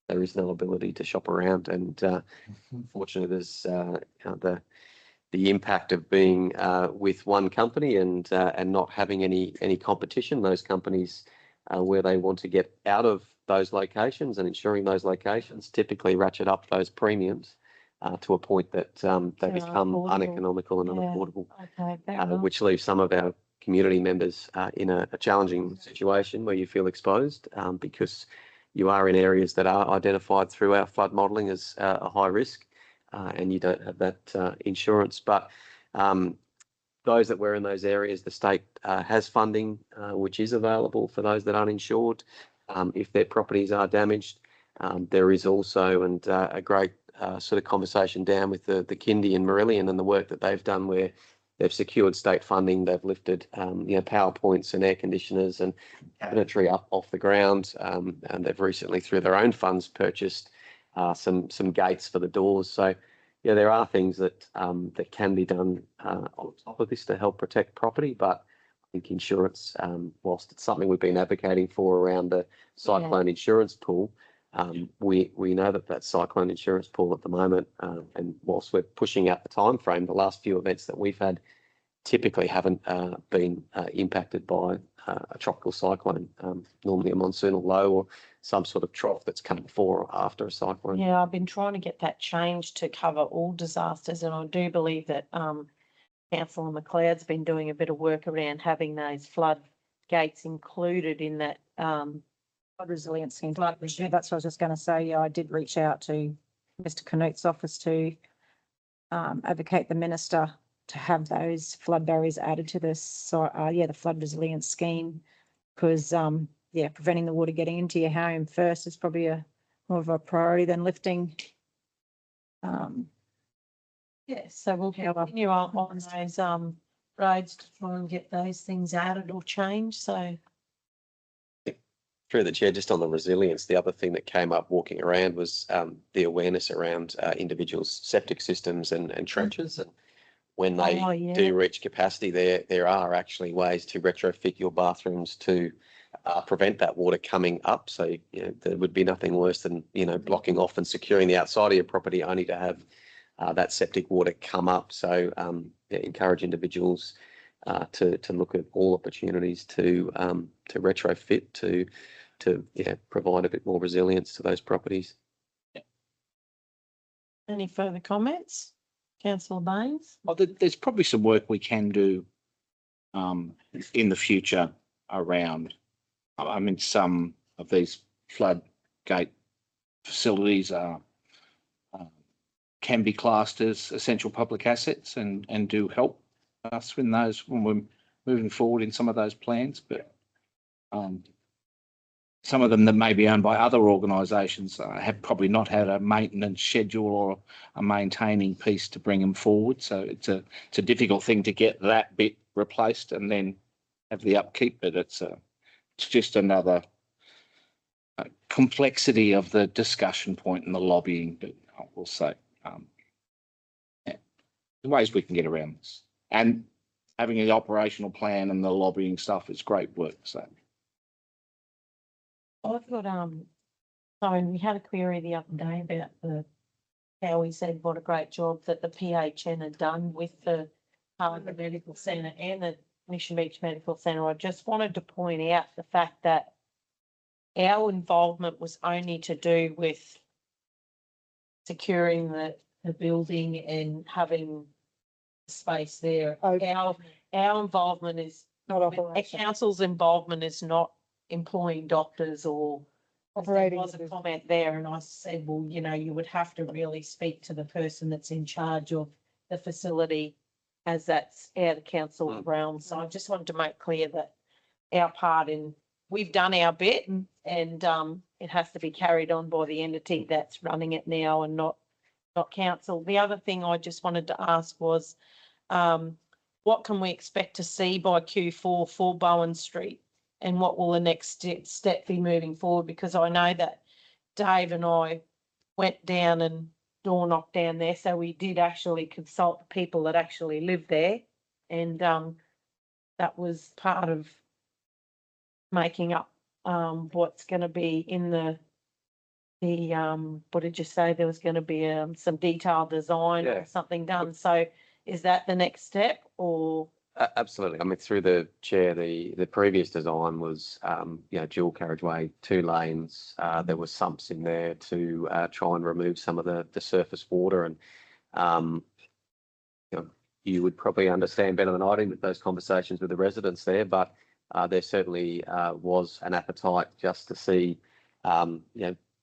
there is no ability to shop around. And unfortunately, there's the impact of being with one company and not having any competition. Those companies where they want to get out of those locations, and ensuring those locations typically ratchet up those premiums to a point that they They're become unaffordable. uneconomical and Yeah. unaffordable, Okay, fair enough. which leaves some of our community members in a challenging situation where you feel exposed because you are in areas that are identified through our flood modelling as a high risk, and you don't have that insurance. But those that were in those areas, the state has funding which is available for those that aren't insured if their properties are damaged. There is also a great sort of conversation down with the Kindy and Marillion and the work that they've done where they've secured state funding. They've lifted power points and air conditioners and cabinetry up off the ground, and they've recently through their own funds purchased some gates for the doors. So yeah, there are things that that can be done on top of this to help protect property, but I think insurance, whilst it's something we've been advocating for around the cyclone insurance pool, we know that cyclone insurance pool at the moment, and whilst we're pushing out the time frame, the last few events that we've had typically haven't been impacted by a tropical cyclone, normally a monsoonal low or some sort of trough that's come before or after a cyclone. Yeah, I've been trying to get that changed to cover all disasters, and I do believe that Councillor McLeod's been doing a bit of work around having those flood gates included in that Flood resilience scheme. Flood Yeah, that's what I was just going to say. Yeah, I did reach out to Mr. Canute's office to advocate the minister to have those flood barriers added to this. So, the flood resilience scheme, because preventing the water getting into your home first is probably more of a priority than lifting. So we'll continue on those roads to try and get those things added or changed. So Through the chair, just on the resilience, the other thing that came up walking around was the awareness around individuals' septic systems and trenches. And when they do reach capacity, there are actually ways to retrofit your bathrooms to prevent that water coming up. So there would be nothing worse than blocking off and securing the outside of your property only to have that septic water come up. So encourage individuals to look at all opportunities to retrofit to provide a bit more resilience to those properties. any further comments? Councillor Baines? Well, there's probably some work we can do in the future around, I mean, some of these flood gate facilities are can be classed as essential public assets and do help us in those when we're moving forward in some of those plans. But some of them that may be owned by other organisations have probably not had a maintenance schedule or a maintaining piece to bring them forward. So it's a difficult thing to get that bit replaced and then have the upkeep. But it's just another complexity of the discussion point and the lobbying. But I will say the ways we can get around this, and having an operational plan and the lobbying stuff is great work. So. I've got sorry, we had a query the other day about how we said what a great job that the PHN had done with the Harbour Medical Centre and the Mission Beach Medical Centre. I just wanted to point out the fact that our involvement was only to do with securing the building and having space there. Okay. Our involvement is Not our operational. council's involvement is not employing doctors or Operating there was the a business. comment there and I said, well, you would have to really speak to the person that's in charge of the facility as that's out of council realm. So I just wanted to make clear that our part we've done our bit and it has to be carried on by the entity that's running it now and not council. The other thing I just wanted to ask was what can we expect to see by Q4 for Bowen Street? And what will the next step be moving forward? Because I know that Dave and I went down and door knocked down there. So we did actually consult the people that actually live there. And that was part of making up what's going to be in the what did you say? There was going to be some detailed design or something done. So is that the next step or? Absolutely. I mean, through the chair, the previous design was, dual carriageway, 2 lanes. There were sumps in there to try and remove some of the surface water. And, you would probably understand better than I do with those conversations with the residents there, but there certainly was an appetite just to see,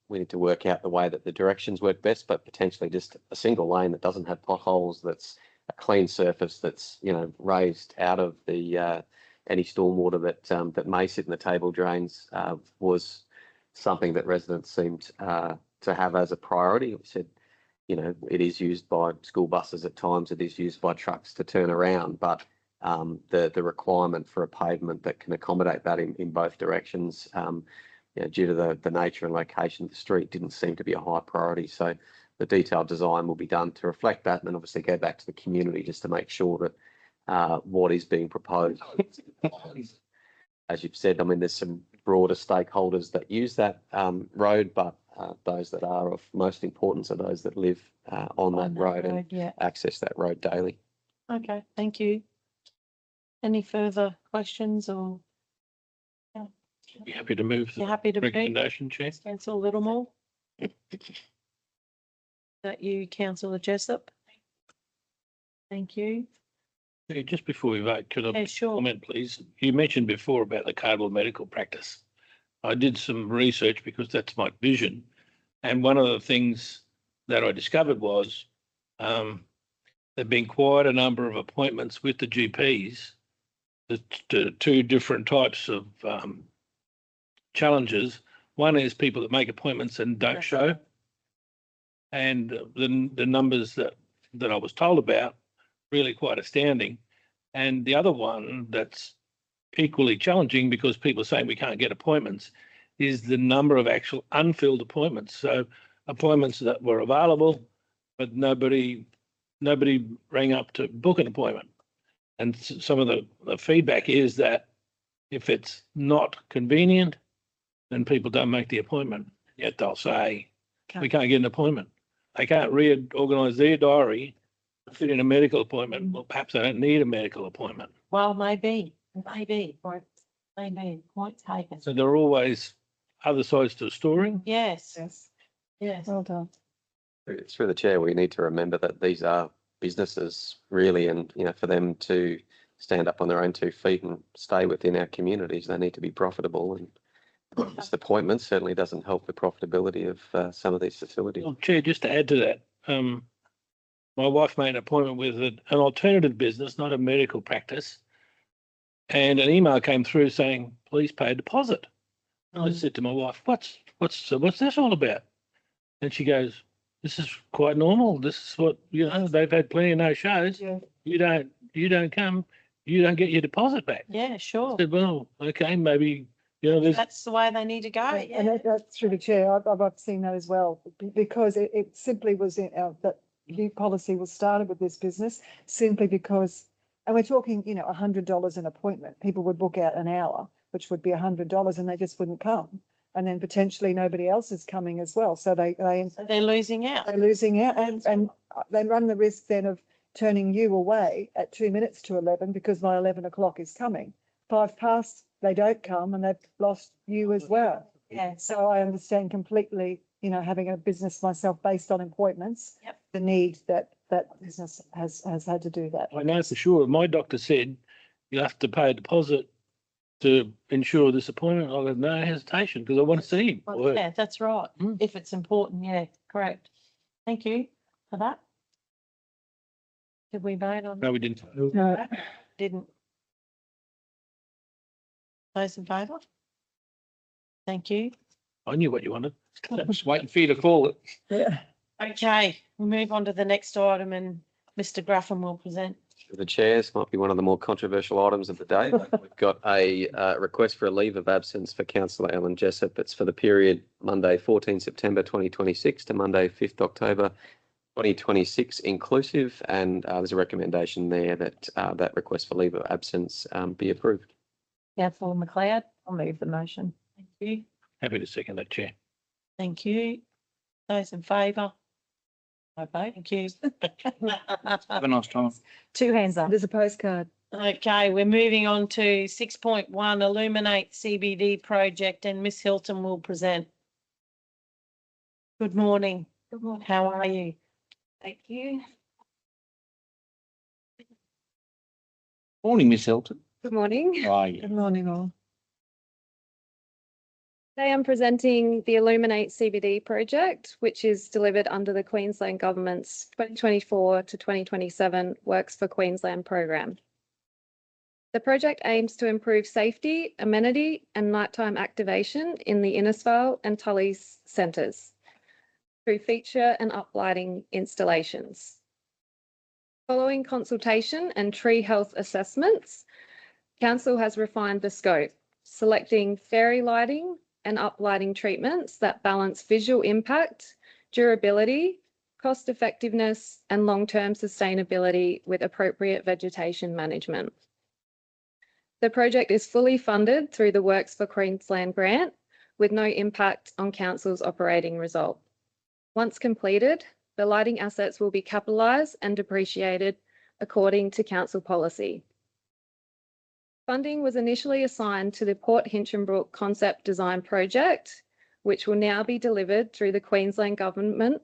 we need to work out the way that the directions work best, but potentially just a single lane that doesn't have potholes, that's a clean surface, that's raised out of the any stormwater that may sit in the table drains, was something that residents seemed to have as a priority. We said, it is used by school buses at times, it is used by trucks to turn around, but the requirement for a pavement that can accommodate that in both directions, due to the nature and location of the street, didn't seem to be a high priority. So the detailed design will be done to reflect that, and then obviously go back to the community just to make sure that what is being proposed. As you've said, I mean, there's some broader stakeholders that use that road, but those that are of most importance are those that live on that road and Yeah. access that road daily. Okay, thank you. Any further questions or Be happy to move you're the happy to move? recommendation, Chair. Councillor Littlemore? Is that you, councillor Jessup? Thank you. Yeah, just before we vote, could I Yeah, sure. comment, please? You mentioned before about the Cardinal medical practice. I did some research because that's my vision. And one of the things that I discovered was there've been quite a number of appointments with the GPs, the 2 different types of challenges. One is people that make appointments and don't show. And the numbers that I was told about, really quite astounding. And the other one that's equally challenging, because people are saying we can't get appointments, is the number of actual unfilled appointments. So appointments that were available, but nobody rang up to book an appointment. And some of the feedback is that if it's not convenient, then people don't make the appointment. Yet they'll say, we can't get an appointment. They can't reorganise their diary to fit in a medical appointment. Well, perhaps they don't need a medical appointment. Well, maybe. Point taken. So there are always other sides to a story. Yes, Yes, yes. well done. Through the chair, we need to remember that these are businesses really, and for them to stand up on their own 2 feet and stay within our communities, they need to be profitable, and this appointment certainly doesn't help the profitability of some of these facilities. Well, Chair, just to add to that, my wife made an appointment with an alternative business, not a medical practice, and an email came through saying, please pay a deposit. And I said to my wife, what's this all about? And she goes, this is quite normal. This is what, they've had plenty of no shows. Yeah. You don't come, you don't get your deposit back. Yeah, I sure. said, well, okay, maybe, there's, That's the way they need to go. And Yeah. that's through the chair. I've seen that as well, because it simply was that new policy was started with this business simply because, and we're talking, $100 an appointment. People would book out an hour, which would be $100, and they just wouldn't come. And then potentially nobody else is coming as well. So They're losing out. they're losing out, and they run the risk then of turning you away at 2 minutes to 11 because my 11 o'clock is coming. 5 past, they don't come, and they've lost you as well. Yeah. So I understand completely, having a business myself based on appointments. Yep. The need that business has had to do that. I know for sure. My doctor said you have to pay a deposit to ensure this appointment. I have no hesitation because I want to see him. Well, yeah, that's right. Mm. If it's important, yeah, correct. Thank you for that. Did we vote on? No, we didn't. No, Didn't. Those in favour? Thank you. I knew what you wanted. Just waiting for you to call it. yeah. Okay, we'll move on to the next item and Mr. Graffam will present. The chairs might be one of the more controversial items of the day. We've got a request for a leave of absence for Councillor Alan Jessup. It's for the period Monday, 14 September 2026 to Monday, 5th October 2026 inclusive. And there's a recommendation there that that request for leave of absence be approved. Councillor McLeod, I'll move the motion. thank you. Happy to second that, Chair. Thank you. Those in favour? I vote. Thank you. Have a nice time. 2 hands up. There's a postcard. Okay, we're moving on to 6.1 Illuminate CBD project, and Miss Hilton will present. Good morning. Good morning. How are you? Thank you. Morning, Miss Hilton. Good morning. How are you? Good morning all. Today I'm presenting the Illuminate CBD project, which is delivered under the Queensland Government's 2024 to 2027 Works for Queensland program. The project aims to improve safety, amenity and nighttime activation in the Innisfail and Tully's centres through feature and uplighting installations. Following consultation and tree health assessments, Council has refined the scope, selecting fairy lighting and uplighting treatments that balance visual impact, durability, cost effectiveness, and long-term sustainability with appropriate vegetation management. The project is fully funded through the Works for Queensland grant with no impact on Council's operating result. Once completed, the lighting assets will be capitalised and depreciated according to Council policy. Funding was initially assigned to the Port Hinchinbrook Concept Design Project, which will now be delivered through the Queensland Government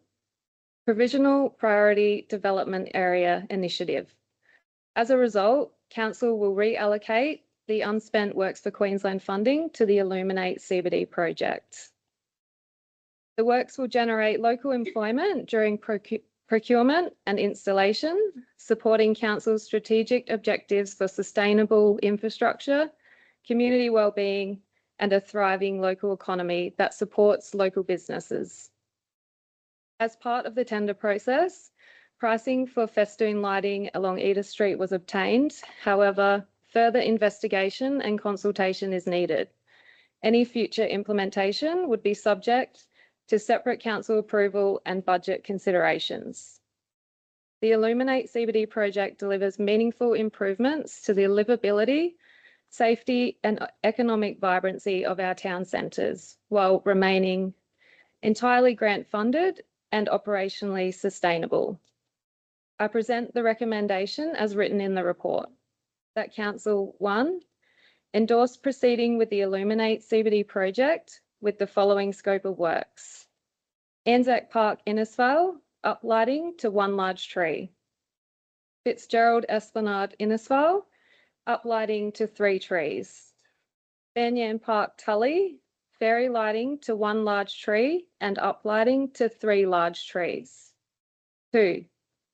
Provisional Priority Development Area Initiative. As a result, Council will reallocate the unspent Works for Queensland funding to the Illuminate CBD project. The works will generate local employment during procurement and installation, supporting Council's strategic objectives for sustainable infrastructure, community wellbeing, and a thriving local economy that supports local businesses. As part of the tender process, pricing for festoon lighting along Edith Street was obtained. However, further investigation and consultation is needed. Any future implementation would be subject to separate Council approval and budget considerations. The Illuminate CBD project delivers meaningful improvements to the livability, safety and economic vibrancy of our town centres while remaining entirely grant funded and operationally sustainable. I present the recommendation as written in the report that Council 1, endorse proceeding with the Illuminate CBD project with the following scope of works. Anzac Park Innisfail, uplighting to 1 large tree. Fitzgerald Esplanade Innisfail, uplighting to 3 trees. Banyan Park Tully, fairy lighting to 1 large tree and uplighting to 3 large trees. 2,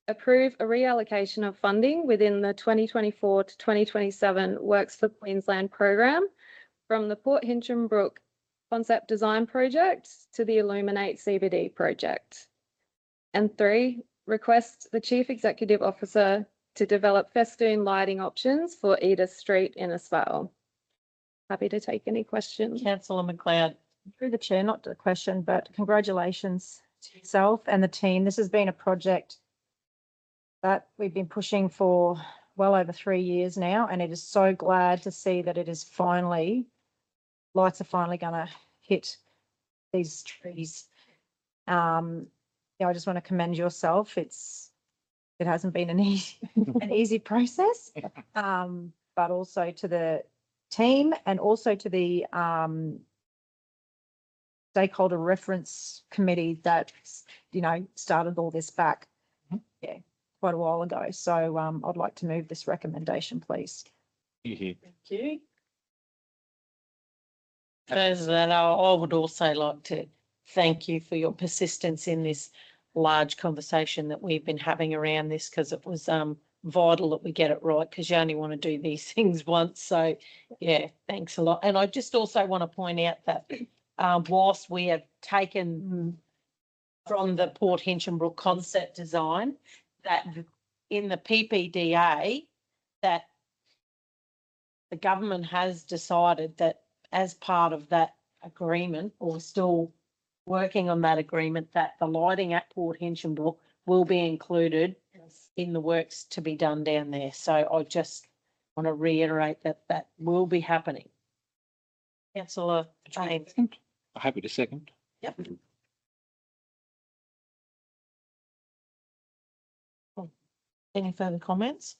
approve a reallocation of funding within the 2024 to 2027 Works for Queensland program from the Port Hinchinbrook Concept Design Project to the Illuminate CBD project. And 3, request the Chief Executive Officer to develop festoon lighting options for Edith Street Innisfail. Happy to take any questions. Councillor McLeod. Through the chair, not a question, but congratulations to yourself and the team. This has been a project that we've been pushing for well over 3 years now, and it is so glad to see that it is finally, lights are finally going to hit these trees. I just want to commend yourself. It hasn't been an easy process, but also to the team and also to the stakeholder reference committee that started all this back quite a while ago. So I'd like to move this recommendation, please. Thank you. As that, I would also like to thank you for your persistence in this large conversation that we've been having around this, because it was vital that we get it right, because you only want to do these things once. So yeah, thanks a lot. And I just also want to point out that whilst we have taken from the Port Hinchinbrook concept design, that in the PPDA, that the government has decided that as part of that agreement, or still working on that agreement, that the lighting at Port Hinchinbrook will be included in the works to be done down there. So I just want to reiterate that that will be happening. Councillor James. Happy to second. Yep. Any further comments?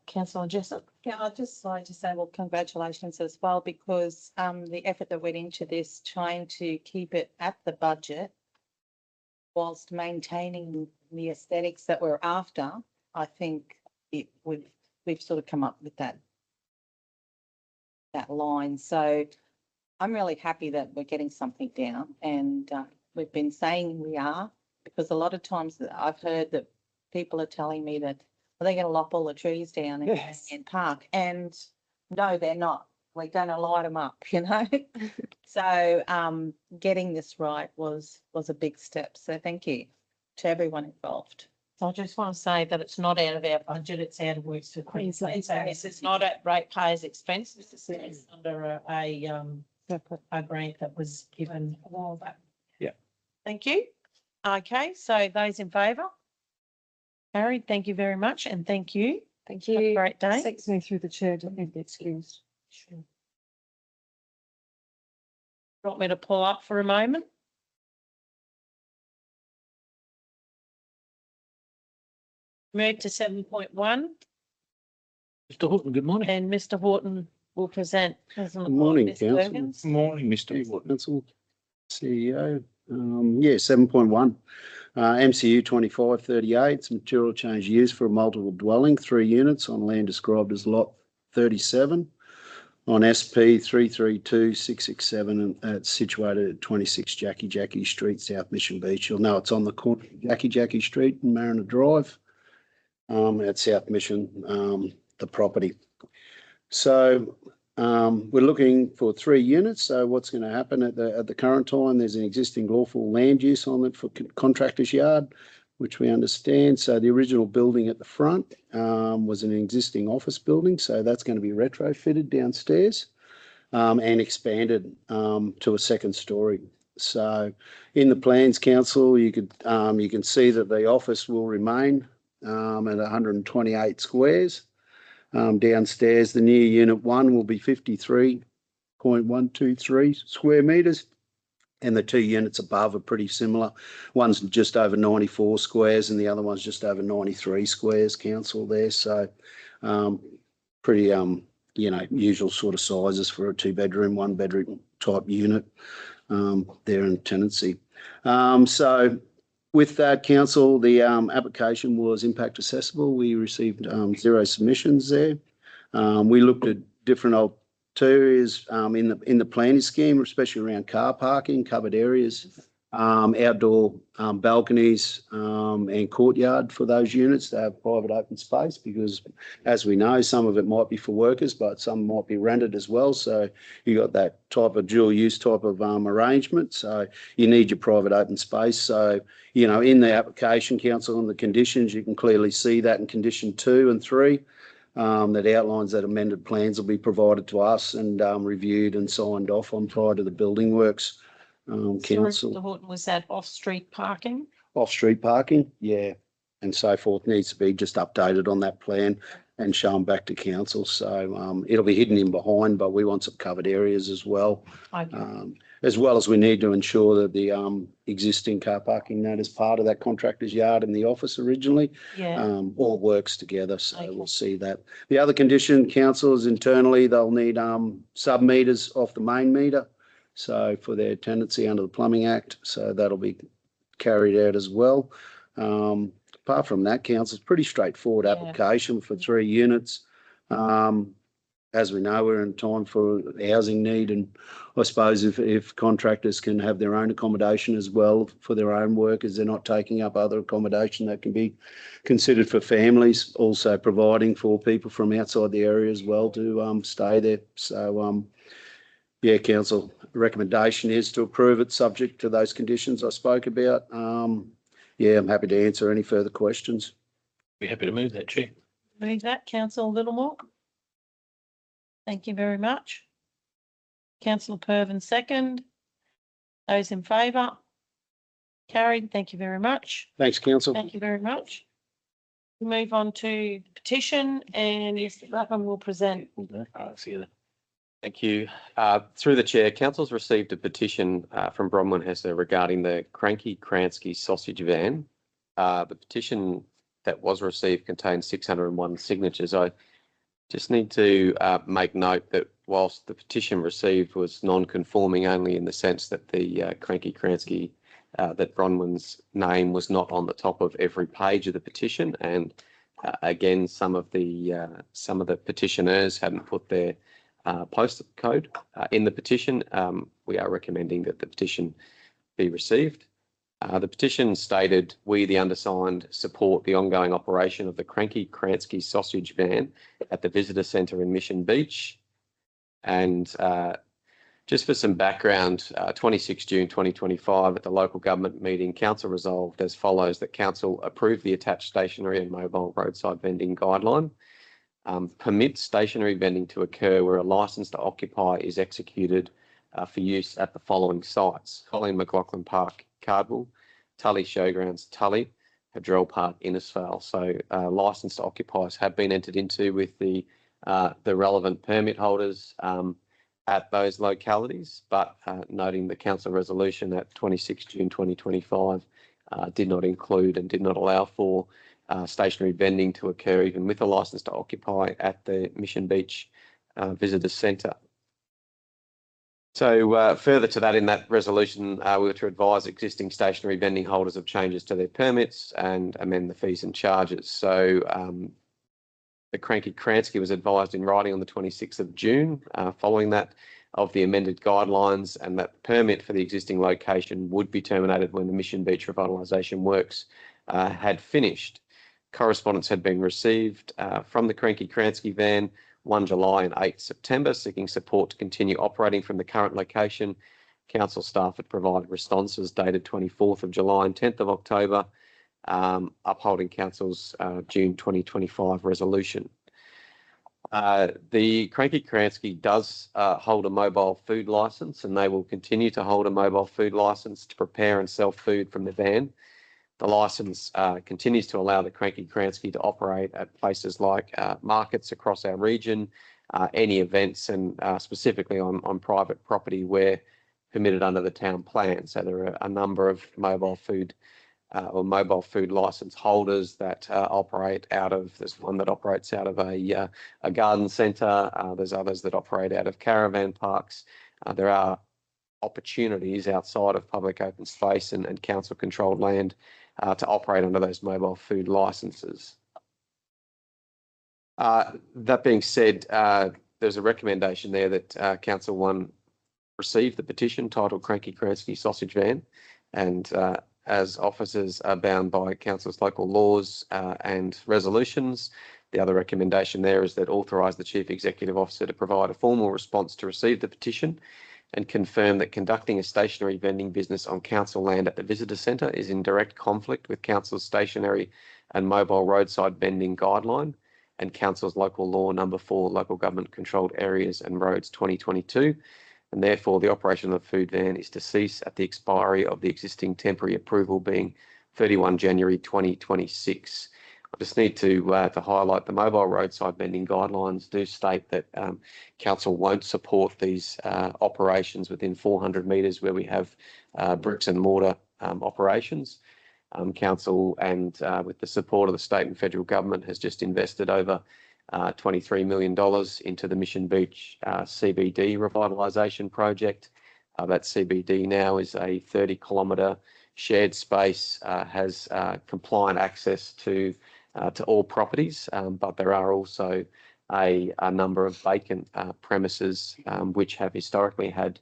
Councillor Jessup. Yeah, I'd just like to say, well, congratulations as well, because the effort that went into this, trying to keep it at the budget whilst maintaining the aesthetics that we're after, I think we've sort of come up with that line. So I'm really happy that we're getting something down, and we've been saying we are, because a lot of times I've heard that people are telling me that they're going to lop all the trees down in Park, and no, they're not. We're going to light them up, you know. So getting this right was a big step. So thank you to everyone involved. So I just want to say that it's not out of our budget, it's out of Works for Queensland. So this is not at ratepayers' expense. This is under a grant that was given a while back. Yeah. Thank you. Okay, so those in favour? Carried. Thank you very much, and thank you. Thank Have a you. great day. Seeks me through the chair, don't need to be excused. Sure. Want me to pull up for a moment? Move to 7.1, Mr Horton, good morning. and Mr Horton will present. Good morning, Councillor. Morning, Mr. Council, CEO. Yeah, 7.1. MCU 2538, it's material change use for a multiple dwelling, 3 units on land described as lot 37 on SP 332667, and it's situated at 26 Jackie Street, South Mission Beach. You'll know it's on the corner of Jackie Street and Mariner Drive at South Mission, the property. So we're looking for 3 units. So what's going to happen at the current time? There's an existing lawful land use on it for contractor's yard, which we understand. So the original building at the front was an existing office building. So that's going to be retrofitted downstairs and expanded to a 2nd story. So in the plans, council, you can see that the office will remain at 128 squares. Downstairs, the new unit 1 will be 53.123 square metres, and the 2 units above are pretty similar. One's just over 94 squares and the other one's just over 93 squares, council there. So pretty, usual sort of sizes for a 2-bedroom, 1-bedroom type unit there in tenancy. So with that, council, the application was impact accessible. We received 0 submissions there. We looked at different alternatives in the planning scheme, especially around car parking, covered areas, outdoor balconies and courtyard for those units to have private open space, because as we know, some of it might be for workers, but some might be rented as well. So you got that type of dual use type of arrangement. So you need your private open space. So, in the application, council, and the conditions, you can clearly see that in condition 2 and 3. That outlines that amended plans will be provided to us and reviewed and signed off on prior to the building works. Council. Mr Horton, was that off-street parking? Off-street parking, yeah, and so forth needs to be just updated on that plan and shown back to council. So it'll be hidden in behind, but we want some covered areas as well. Okay. As well as we need to ensure that the existing car parking that is part of that contractor's yard in the office originally all works together. So we'll see that. The other condition, council, is internally they'll need sub-meters off the main meter. So for their tenancy under the Plumbing Act, so that'll be carried out as well. Apart from that, council, it's pretty straightforward application for 3 units. As we know, we're in time for housing need, and I suppose if contractors can have their own accommodation as well for their own workers, they're not taking up other accommodation that can be considered for families, also providing for people from outside the area as well to stay there. So council recommendation is to approve it subject to those conditions I spoke about. I'm happy to answer any further questions. Be happy to move that, Chair. Move that, Councillor Littlemore. Thank you very much. Councillor Pervin, second. Those in favour? Carried. Thank you very much. Thanks, council. Thank you very much. We move on to petition, and Mr. Lapham will present. See you then. Thank you. Through the chair, council's received a petition from Bronwyn Hesse regarding the Cranky Kransky sausage van. The petition that was received contained 601 signatures. I just need to make note that whilst the petition received was non-conforming only in the sense that the Cranky Kransky, that Bronwyn's name was not on the top of every page of the petition, and again, some of the petitioners hadn't put their postal code in the petition. We are recommending that the petition be received. The petition stated, "We, the undersigned, support the ongoing operation of the Cranky Kransky sausage van at the Visitor Centre in Mission Beach." And just for some background, 26 June 2025 at the local government meeting, Council resolved as follows: that Council approve the attached stationary and mobile roadside vending guideline, permit stationary vending to occur where a licence to occupy is executed for use at the following sites: Colleen McLaughlin Park, Cardwell; Tully Showgrounds, Tully; Hadrell Park, Innisfail. So licence to occupiers have been entered into with the relevant permit holders at those localities, but noting the council resolution at 26 June 2025 did not include and did not allow for stationary vending to occur even with a licence to occupy at the Mission Beach Visitor Centre. So further to that, in that resolution, we were to advise existing stationary vending holders of changes to their permits and amend the fees and charges. So the Cranky Kransky was advised in writing on the 26th of June, following that, of the amended guidelines, and that the permit for the existing location would be terminated when the Mission Beach revitalisation works had finished. Correspondence had been received from the Cranky Kransky van 1 July and 8 September, seeking support to continue operating from the current location. Council staff had provided responses dated 24th of July and 10th of October, upholding Council's June 2025 resolution. The Cranky Kransky does hold a mobile food licence, and they will continue to hold a mobile food licence to prepare and sell food from the van. The licence continues to allow the Cranky Kransky to operate at places like markets across our region, any events, and specifically on private property where permitted under the town plan. So there are a number of mobile food licence holders that operate out of. There's one that operates out of a garden centre. There's others that operate out of caravan parks. There are opportunities outside of public open space and council controlled land to operate under those mobile food licences. That being said, there's a recommendation there that Council 1 receive the petition titled Cranky Kransky Sausage Van, and as officers are bound by Council's local laws and resolutions, the other recommendation there is that authorise the Chief Executive Officer to provide a formal response to receive the petition and confirm that conducting a stationary vending business on council land at the Visitor Centre is in direct conflict with Council's stationary and mobile roadside vending guideline and Council's local law number 4, Local Government Controlled Areas and Roads 2022, and therefore the operation of the food van is to cease at the expiry of the existing temporary approval being 31 January 2026. I just need to highlight the mobile roadside vending guidelines do state that Council won't support these operations within 400 metres where we have bricks and mortar operations. Council, and with the support of the state and federal government, has just invested over $23 million into the Mission Beach CBD revitalisation project. That CBD now is a 30-kilometre shared space, has compliant access to all properties, but there are also a number of vacant premises which have historically had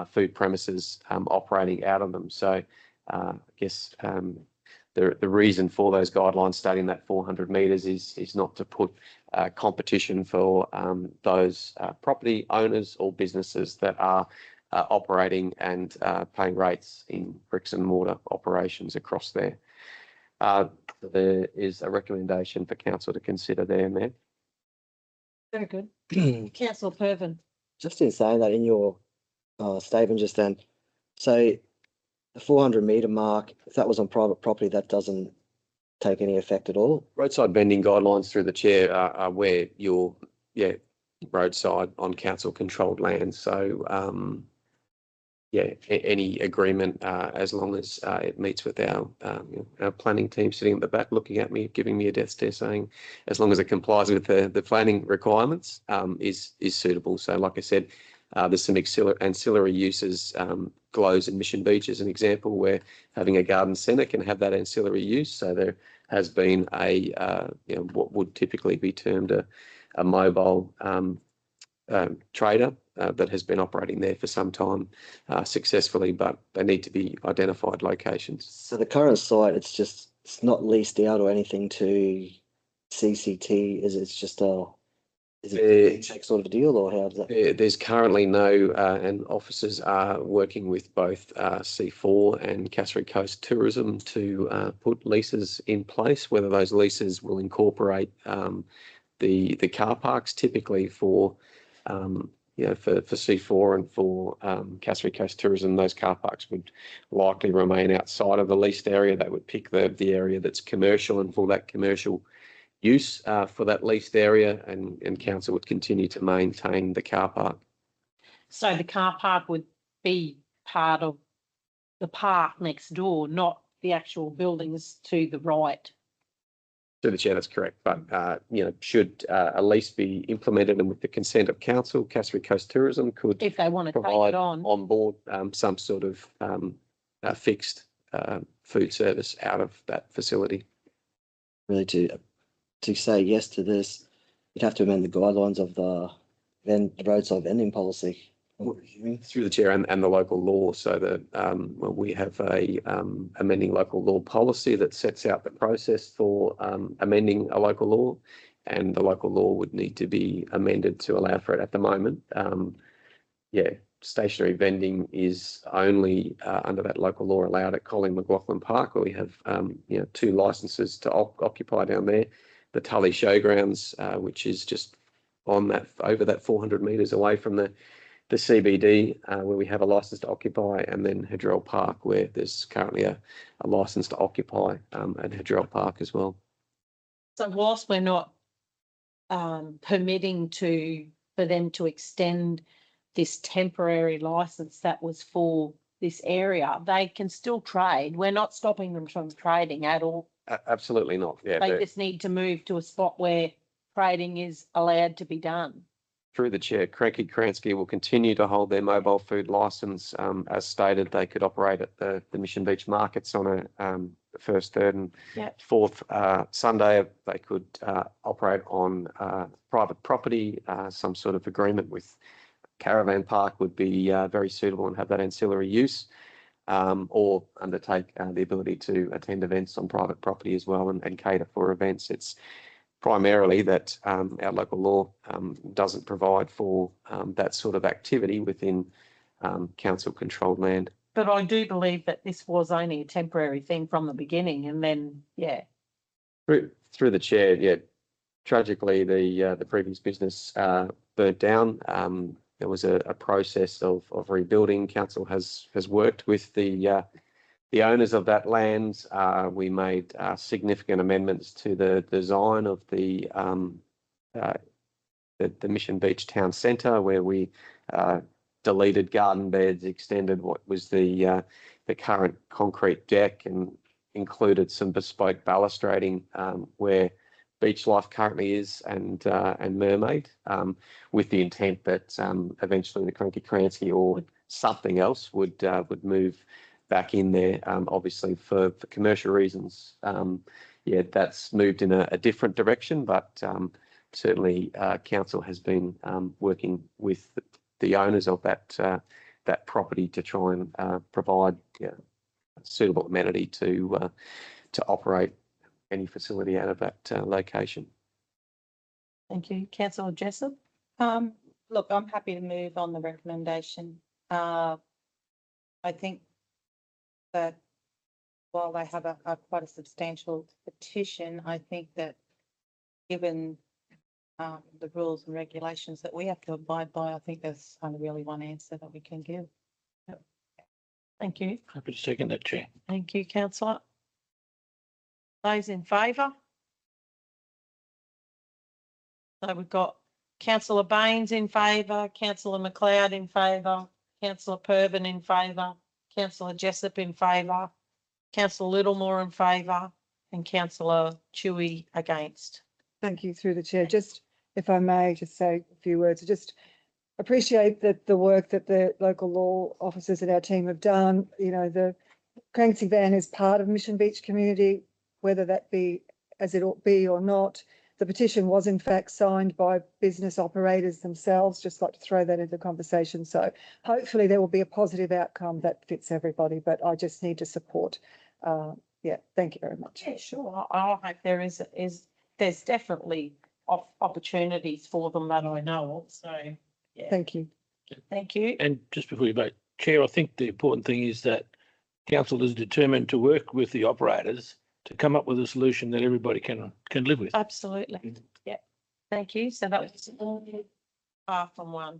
food premises operating out of them. So I guess the reason for those guidelines stating that 400 metres is not to put competition for those property owners or businesses that are operating and paying rates in bricks and mortar operations across there. There is a recommendation for council to consider there, Mayor. Very good. Councillor Pervin. Just in saying that in your statement just then, so the 400 metre mark, if that was on private property, that doesn't take any effect at all? Roadside vending guidelines through the chair are where you're, roadside on council controlled land. So any agreement, as long as it meets with our planning team sitting at the back, looking at me, giving me a death stare, saying, as long as it complies with the planning requirements, is suitable. So, like I said, there's some ancillary uses. Glows in Mission Beach is an example where having a garden centre can have that ancillary use. So there has been what would typically be termed a mobile trader that has been operating there for some time successfully, but they need to be identified locations. So the current site, it's not leased out or anything to CCT. It's just is it a check sort of deal, or how does that? There's currently no, and officers are working with both C4 and Cassowary Coast Tourism to put leases in place. Whether those leases will incorporate the car parks, typically for for C4 and for Cassowary Coast Tourism, those car parks would likely remain outside of the leased area. They would pick the area that's commercial, and for that commercial use for that leased area, and council would continue to maintain the car park. So the car park would be part of the park next door, not the actual buildings to the right. To the chair, that's correct. But should a lease be implemented and with the consent of council, Cassowary Coast Tourism could, If they want to take provide it on. board some sort of fixed food service out of that facility. Really, to say yes to this, you'd have to amend the guidelines of the roadside vending policy. Through the chair and the local law. So we have a amending local law policy that sets out the process for amending a local law, and the local law would need to be amended to allow for it. At the moment, stationary vending is only under that local law allowed at Colleen McLaughlin Park, where we have 2 licenses to occupy down there. The Tully Showgrounds, which is just on that, over that 400 metres away from the CBD, where we have a license to occupy, and then Hedrell Park, where there's currently a license to occupy at Hedrell Park as well. So whilst we're not permitting for them to extend this temporary license that was for this area, they can still trade. We're not stopping them from trading at all. Absolutely not. Yeah, They just need to move to a spot where trading is allowed to be done. Through the chair, Cranky Kransky will continue to hold their mobile food licence. As stated, they could operate at the Mission Beach markets on a first, third and fourth Sunday. They could operate on private property. Some sort of agreement with Caravan Park would be very suitable and have that ancillary use, or undertake the ability to attend events on private property as well and cater for events. It's primarily that our local law doesn't provide for that sort of activity within council-controlled land. But I do believe that this was only a temporary thing from the beginning, and then, Through the chair, tragically, the previous business burnt down. There was a process of rebuilding. Council has worked with the owners of that land. We made significant amendments to the design of the Mission Beach Town Centre, where we deleted garden beds, extended what was the current concrete deck, and included some bespoke balustrading where beach life currently is, and Mermaid, with the intent that eventually the Cranky Kransky or something else would move back in there, obviously for commercial reasons. That's moved in a different direction, but certainly council has been working with the owners of that property to try and provide a suitable amenity to operate any facility out of that location. Thank you. Councillor Jessup? Look, I'm happy to move on the recommendation. I think that while they have quite a substantial petition, I think that given the rules and regulations that we have to abide by, I think there's only really one answer that we can give. Thank you. Happy to second that, Chair. Thank you, councillor. Those in favour? So we've got councillor Baines in favour, councillor McLeod in favour, Councillor Pervin in favour, Councillor Jessup in favour, Councillor Littlemore in favour, and Councillor Chewy against. Thank you, through the chair. Just, if I may, just say a few words. Just appreciate the work that the local law officers and our team have done. You know, the Cranksey van is part of Mission Beach community, whether that be as it ought be or not. The petition was in fact signed by business operators themselves. Just like to throw that into the conversation. So hopefully there will be a positive outcome that fits everybody, but I just need to support. Yeah, thank you very much. Yeah, sure. I hope there's definitely opportunities for them that I know of. So, yeah. Thank you. Thank you. And just before you vote, Chair, I think the important thing is that council is determined to work with the operators to come up with a solution that everybody can live with. Absolutely. Yep. Thank you. So that was half and one.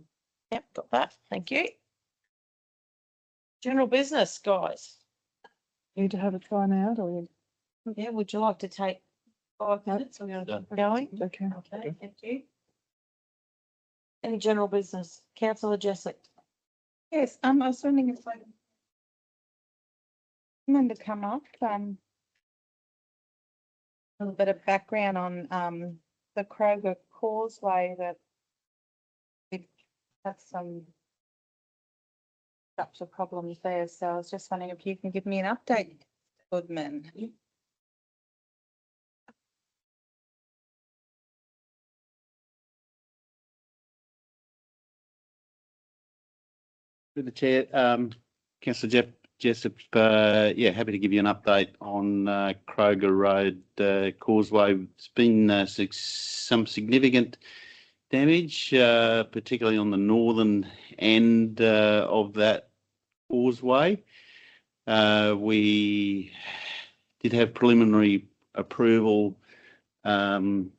Yep, got that. Thank you. General business, guys. Need to have a time out or you? Yeah, would you like to take 5 minutes? We're Done. going. Okay. Okay, thank you. Any general business? Councillor Jessup. Yes, I was wondering if I remember to come up, a little bit of background on, the Kroger Causeway that we've had some structural problems there. So I was just wondering if you can give me an update, Goodman. Through the chair, Councillor Jessup, yeah, happy to give you an update on Kroger Road Causeway. It's been some significant damage, particularly on the northern end of that causeway. We did have preliminary approval on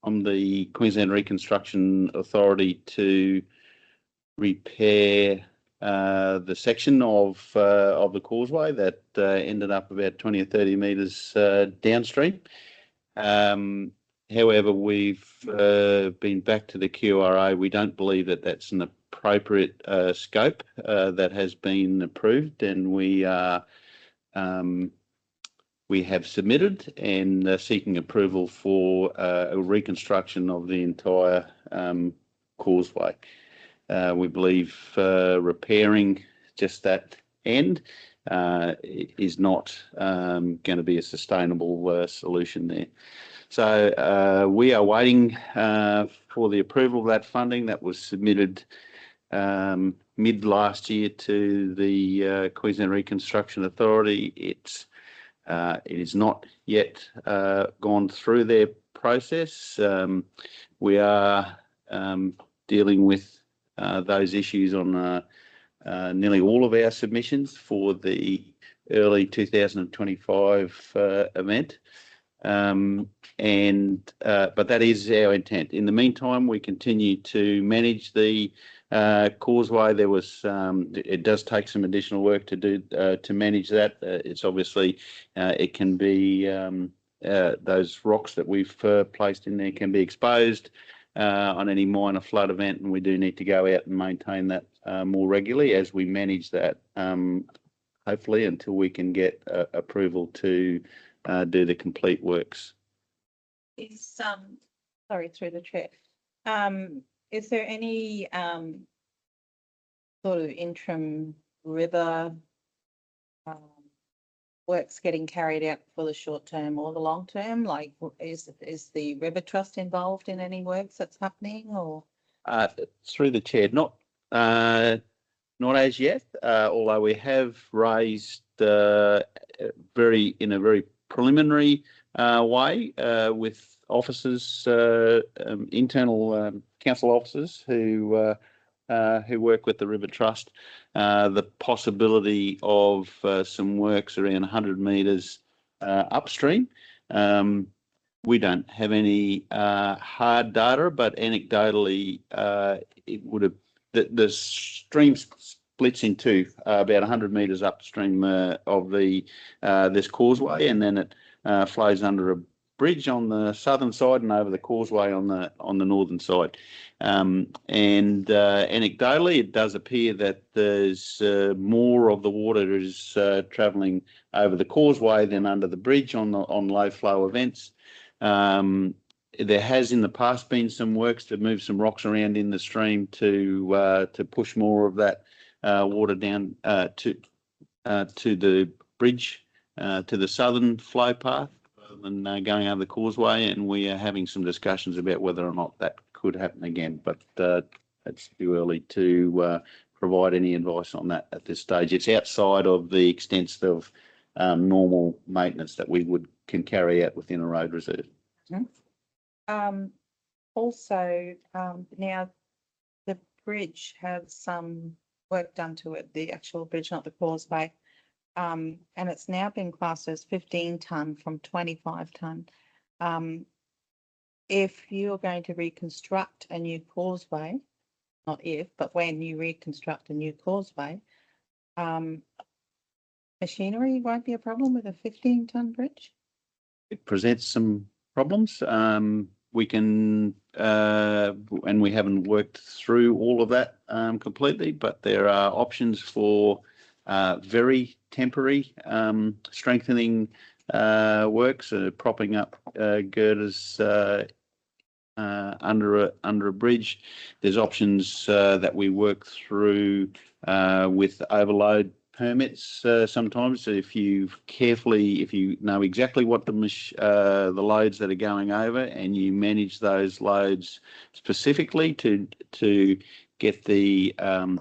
the Queensland Reconstruction Authority to repair the section of the causeway that ended up about 20 or 30 metres downstream. However, we've been back to the QRA. We don't believe that that's an appropriate scope that has been approved, and we have submitted and seeking approval for a reconstruction of the entire causeway. We believe repairing just that end is not going to be a sustainable solution there. So we are waiting for the approval of that funding that was submitted mid last year to the Queensland Reconstruction Authority. It is not yet gone through their process. We are dealing with those issues on nearly all of our submissions for the early 2025 event. But that is our intent. In the meantime, we continue to manage the causeway. There was it does take some additional work to do to manage that. It's obviously it can be those rocks that we've placed in there can be exposed on any minor flood event, and we do need to go out and maintain that more regularly as we manage that, hopefully until we can get approval to do the complete works. Is sorry, through the chair. Is there any sort of interim river works getting carried out for the short term or the long term? Like, is the River Trust involved in any works that's happening, or? Through the chair, not as yet. Although we have raised in a very preliminary way with officers, internal council officers who work with the River Trust, the possibility of some works around 100 metres upstream. We don't have any hard data, but anecdotally, it would have the stream splits in two, about 100 metres upstream of the this causeway, and then it flows under bridge on the southern side and over the causeway on the northern side. And anecdotally, it does appear that there's more of the water is travelling over the causeway than under the bridge on low flow events. There has in the past been some works to move some rocks around in the stream to push more of that water down to the bridge, to the southern flow path, rather than going over the causeway. And we are having some discussions about whether or not that could happen again. But it's too early to provide any advice on that at this stage. It's outside of the extent of normal maintenance that we can carry out within a road reserve. Also, now the bridge has some work done to it, the actual bridge, not the causeway. And it's now been classed as 15 tonne from 25 tonne. If you're going to reconstruct a new causeway, not if, but when you reconstruct a new causeway, machinery won't be a problem with a 15 tonne bridge? It presents some problems. We can, and we haven't worked through all of that completely, but there are options for very temporary strengthening works, propping up girders under a bridge. There's options that we work through with overload permits sometimes. If you know exactly what the loads that are going over, and you manage those loads specifically to get the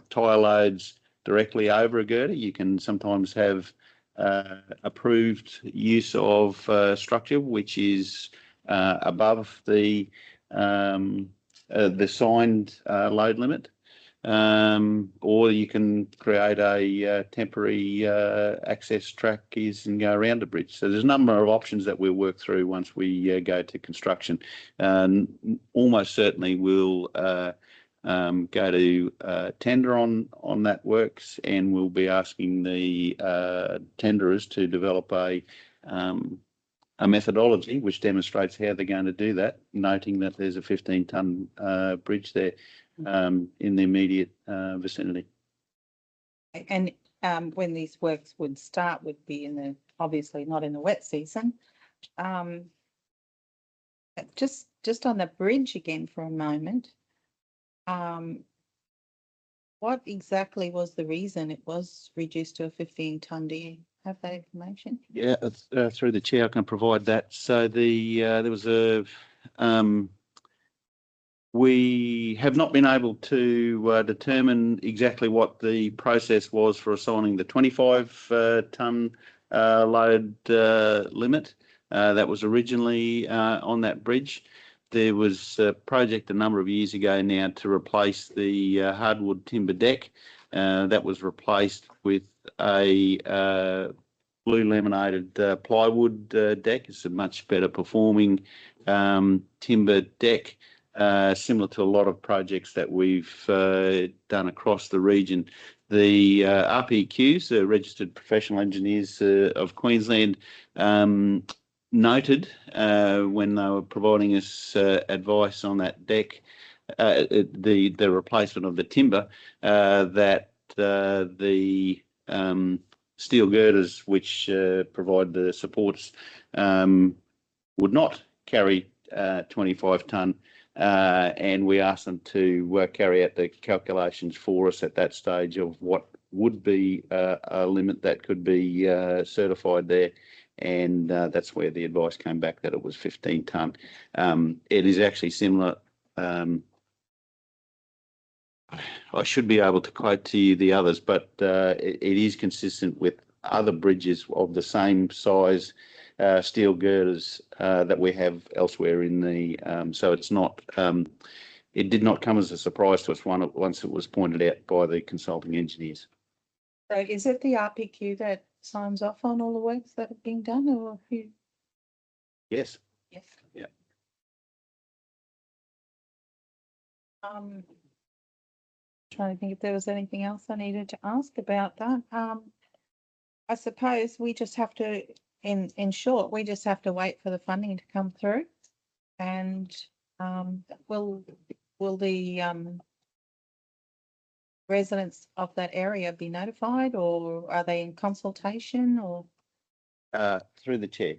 tyre loads directly over a girder, you can sometimes have approved use of structure which is above the signed load limit. Or you can create a temporary access track and go around the bridge. So there's a number of options that we'll work through once we go to construction. Almost certainly we'll go to tender on that works, and we'll be asking the tenderers to develop a methodology which demonstrates how they're going to do that, noting that there's a 15 tonne bridge there in the immediate vicinity. And when these works would start would be obviously not in the wet season. Just on the bridge again for a moment, what exactly was the reason it was reduced to a 15 tonne? Do you have that information? Yeah, through the chair, I can provide that. So there was we have not been able to determine exactly what the process was for assigning the 25 tonne load limit that was originally on that bridge. There was a project a number of years ago now to replace the hardwood timber deck. That was replaced with a blue laminated plywood deck. It's a much better performing timber deck. Similar to a lot of projects that we've done across the region. The RPQs, the Registered Professional Engineers of Queensland, noted when they were providing us advice on that deck, the replacement of the timber, that the steel girders which provide the supports would not carry 25 tonne. And we asked them to carry out the calculations for us at that stage of what would be a limit that could be certified there. And that's where the advice came back that it was 15 tonne. It is actually similar. I should be able to quote to you the others, but it is consistent with other bridges of the same size steel girders that we have elsewhere in the. So it's not. It did not come as a surprise to us once it was pointed out by the consulting engineers. So is it the RPQ that signs off on all the works that are being done, or who? Yes. Yes. Yeah. Trying to think if there was anything else I needed to ask about that. I suppose we just have to in short, we just have to wait for the funding to come through. And will the residents of that area be notified, or are they in consultation, or? Through the chair.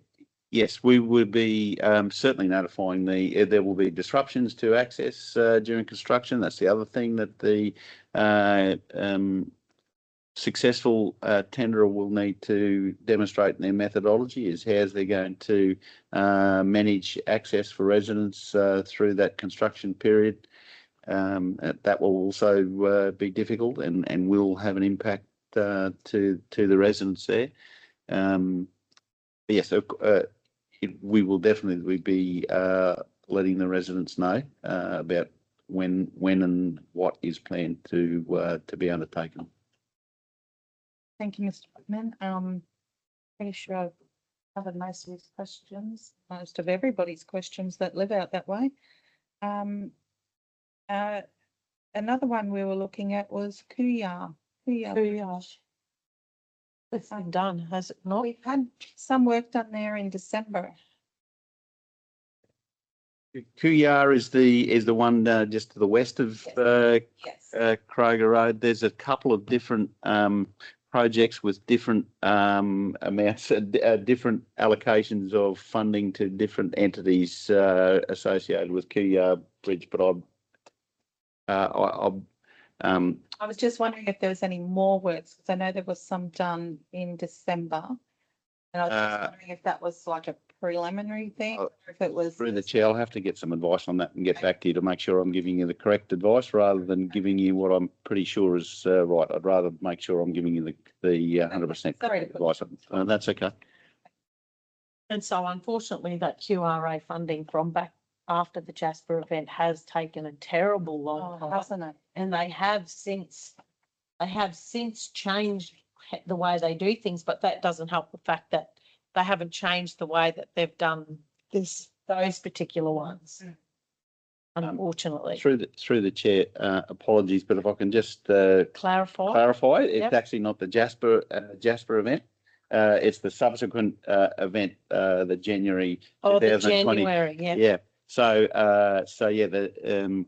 Yes, we would be certainly notifying there will be disruptions to access during construction. That's the other thing that the successful tenderer will need to demonstrate in their methodology is how they're going to manage access for residents through that construction period. That will also be difficult and will have an impact to the residents there. Yes, we will definitely be letting the residents know about when and what is planned to be undertaken. Thank you, Mr. Whitman. Pretty sure I've covered most of his questions, most of everybody's questions that live out that way. Another one we were looking at was Kooyar. It's been done, has it not? We've had some work done there in December. Kooyar is the one just to the west of Yes. Kroger Road. There's a couple of different projects with different amounts, different allocations of funding to different entities associated with Kooyar Bridge. But I was just wondering if there was any more works, because I know there was some done in December. And I was just wondering if that was like a preliminary thing, or if it was. Through the chair, I'll have to get some advice on that and get back to you to make sure I'm giving you the correct advice rather than giving you what I'm pretty sure is right. I'd rather make sure I'm giving you the 100% correct advice. That's okay. And so unfortunately, that QRA funding from back after the Jasper event has taken a terrible long time. Hasn't it? And they have since changed the way they do things, but that doesn't help the fact that they haven't changed the way that they've done those particular ones. Unfortunately. Through the chair, apologies, but if I can just clarify, it's Yep. actually not the Jasper event. It's the subsequent event, the January. Oh, the 2020. January, yeah. Yeah. So yeah, the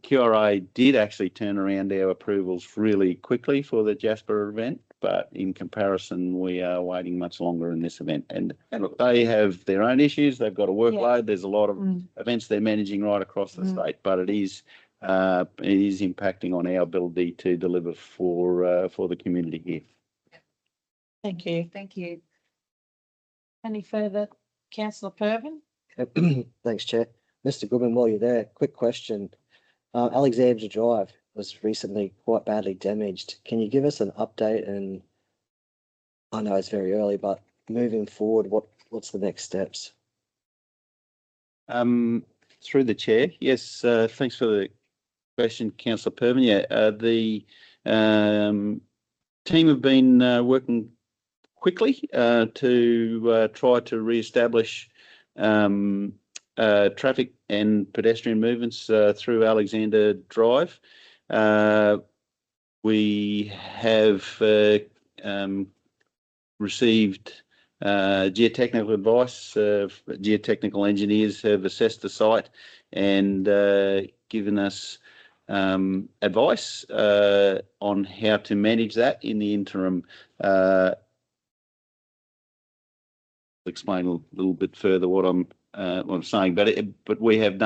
QRA did actually turn around our approvals really quickly for the Jasper event, but in comparison, we are waiting much longer in this event. And look, they have their own issues. They've got a workload. There's a lot of events they're managing right across the state, but it is impacting on our ability to deliver for the community here. Thank you. Thank you. Any further, councillor Pervin? Thanks, Chair. Mr. Goodman, while you're there, quick question. Alexandra Drive was recently quite badly damaged. Can you give us an update? And I know it's very early, but moving forward, what's the next steps? Through the chair, yes. Thanks for the question, Councillor Pervin. Yeah, the team have been working quickly to try to re-establish traffic and pedestrian movements through Alexander Drive. We have received geotechnical advice. Geotechnical engineers have assessed the site and given us advice on how to manage that in the interim. I'll explain a little bit further what I'm saying, but we have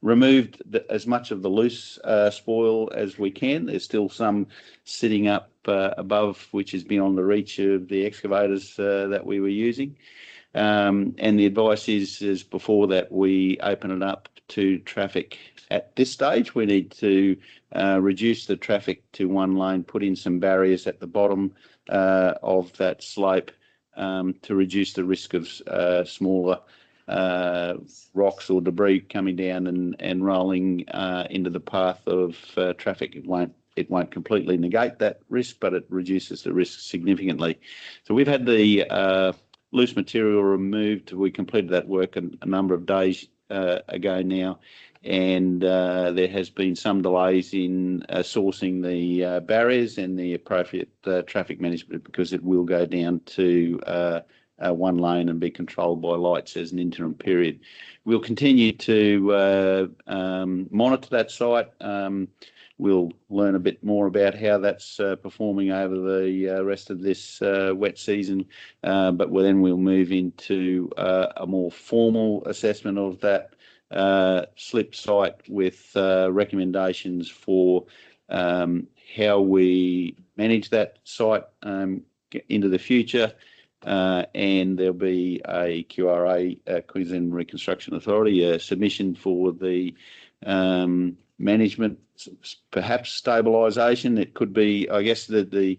removed as much of the loose spoil as we can. There's still some sitting up above, which is beyond the reach of the excavators that we were using. And the advice is before that we open it up to traffic. At this stage, we need to reduce the traffic to one lane, put in some barriers at the bottom of that slope to reduce the risk of smaller rocks or debris coming down and rolling into the path of traffic. It won't completely negate that risk, but it reduces the risk significantly. So we've had the loose material removed. We completed that work a number of days ago now, and there has been some delays in sourcing the barriers and the appropriate traffic management, because it will go down to one lane and be controlled by lights as an interim period. We'll continue to monitor that site. We'll learn a bit more about how that's performing over the rest of this wet season, but then we'll move into a more formal assessment of that slip site with recommendations for how we manage that site into the future. And there'll be a QRA, Queensland Reconstruction Authority, submission for the management, perhaps stabilisation. It could be, I guess, the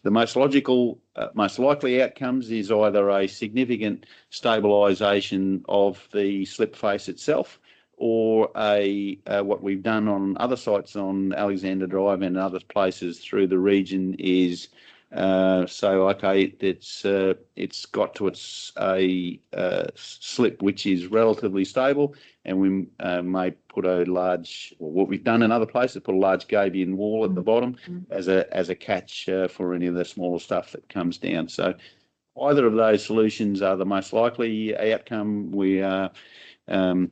most logical, most likely outcomes is either a significant stabilisation of the slip face itself, or what we've done on other sites on Alexander Drive and other places through the region is it's got to a slip which is relatively stable, and we may put a large, or what we've done in other places, put a large gabion wall at the bottom as a catch for any of the smaller stuff that comes down. So either of those solutions are the most likely outcome. I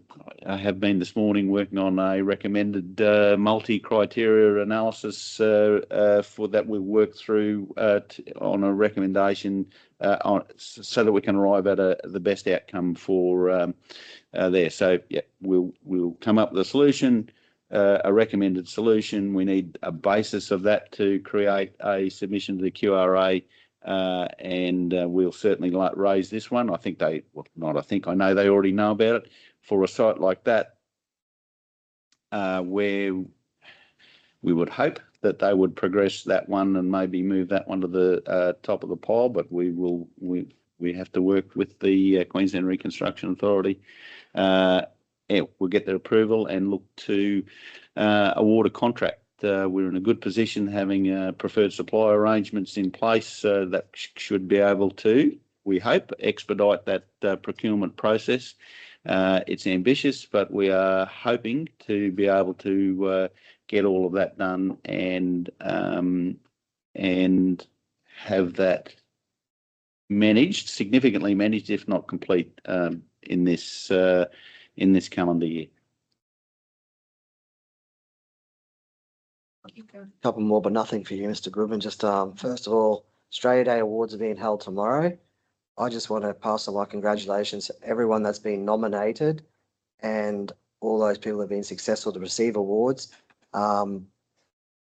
have been this morning working on a recommended multi-criteria analysis for that we'll work through on a recommendation so that we can arrive at the best outcome for there. So yeah, we'll come up with a solution, a recommended solution. We need a basis of that to create a submission to the QRA. And we'll certainly raise this one. I know they already know about it. For a site like that, where we would hope that they would progress that one and maybe move that one to the top of the pile, but we have to work with the Queensland Reconstruction Authority. We'll get their approval and look to award a contract. We're in a good position having preferred supply arrangements in place that should be able to, we hope, expedite that procurement process. It's ambitious, but we are hoping to be able to get all of that done and have that managed, significantly managed, if not complete, in this calendar year. A couple more, but nothing for you, Mr. Goodman. Just first of all, Australia Day Awards are being held tomorrow. I just want to pass on my congratulations to everyone that's been nominated and all those people that have been successful to receive awards.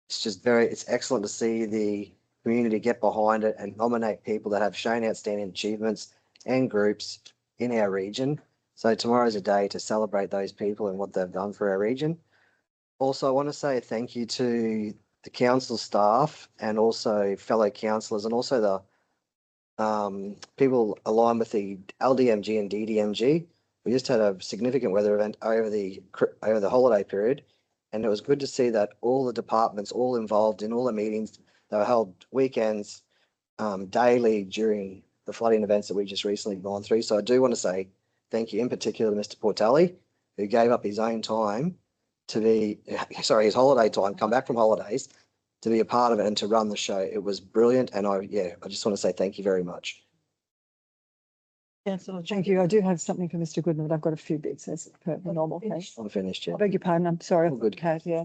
It's excellent to see the community get behind it and nominate people that have shown outstanding achievements and groups in our region. So tomorrow's a day to celebrate those people and what they've done for our region. Also, I want to say thank you to the council staff and also fellow councillors and also the people aligned with the LDMG and DDMG. We just had a significant weather event over the holiday period, and it was good to see that all the departments, all involved in all the meetings that were held weekends, daily during the flooding events that we just recently gone through. So I do want to say thank you in particular to Mr. Portelli, who gave up his own time his holiday time, come back from holidays to be a part of it and to run the show. It was brilliant. And I just want to say thank you very much. Councillor, thank you. I do have something for Mr. Goodman, but I've got a few bits as per the normal case. I'm finished, yeah. I beg your pardon. I'm sorry. All good. Kat, yeah.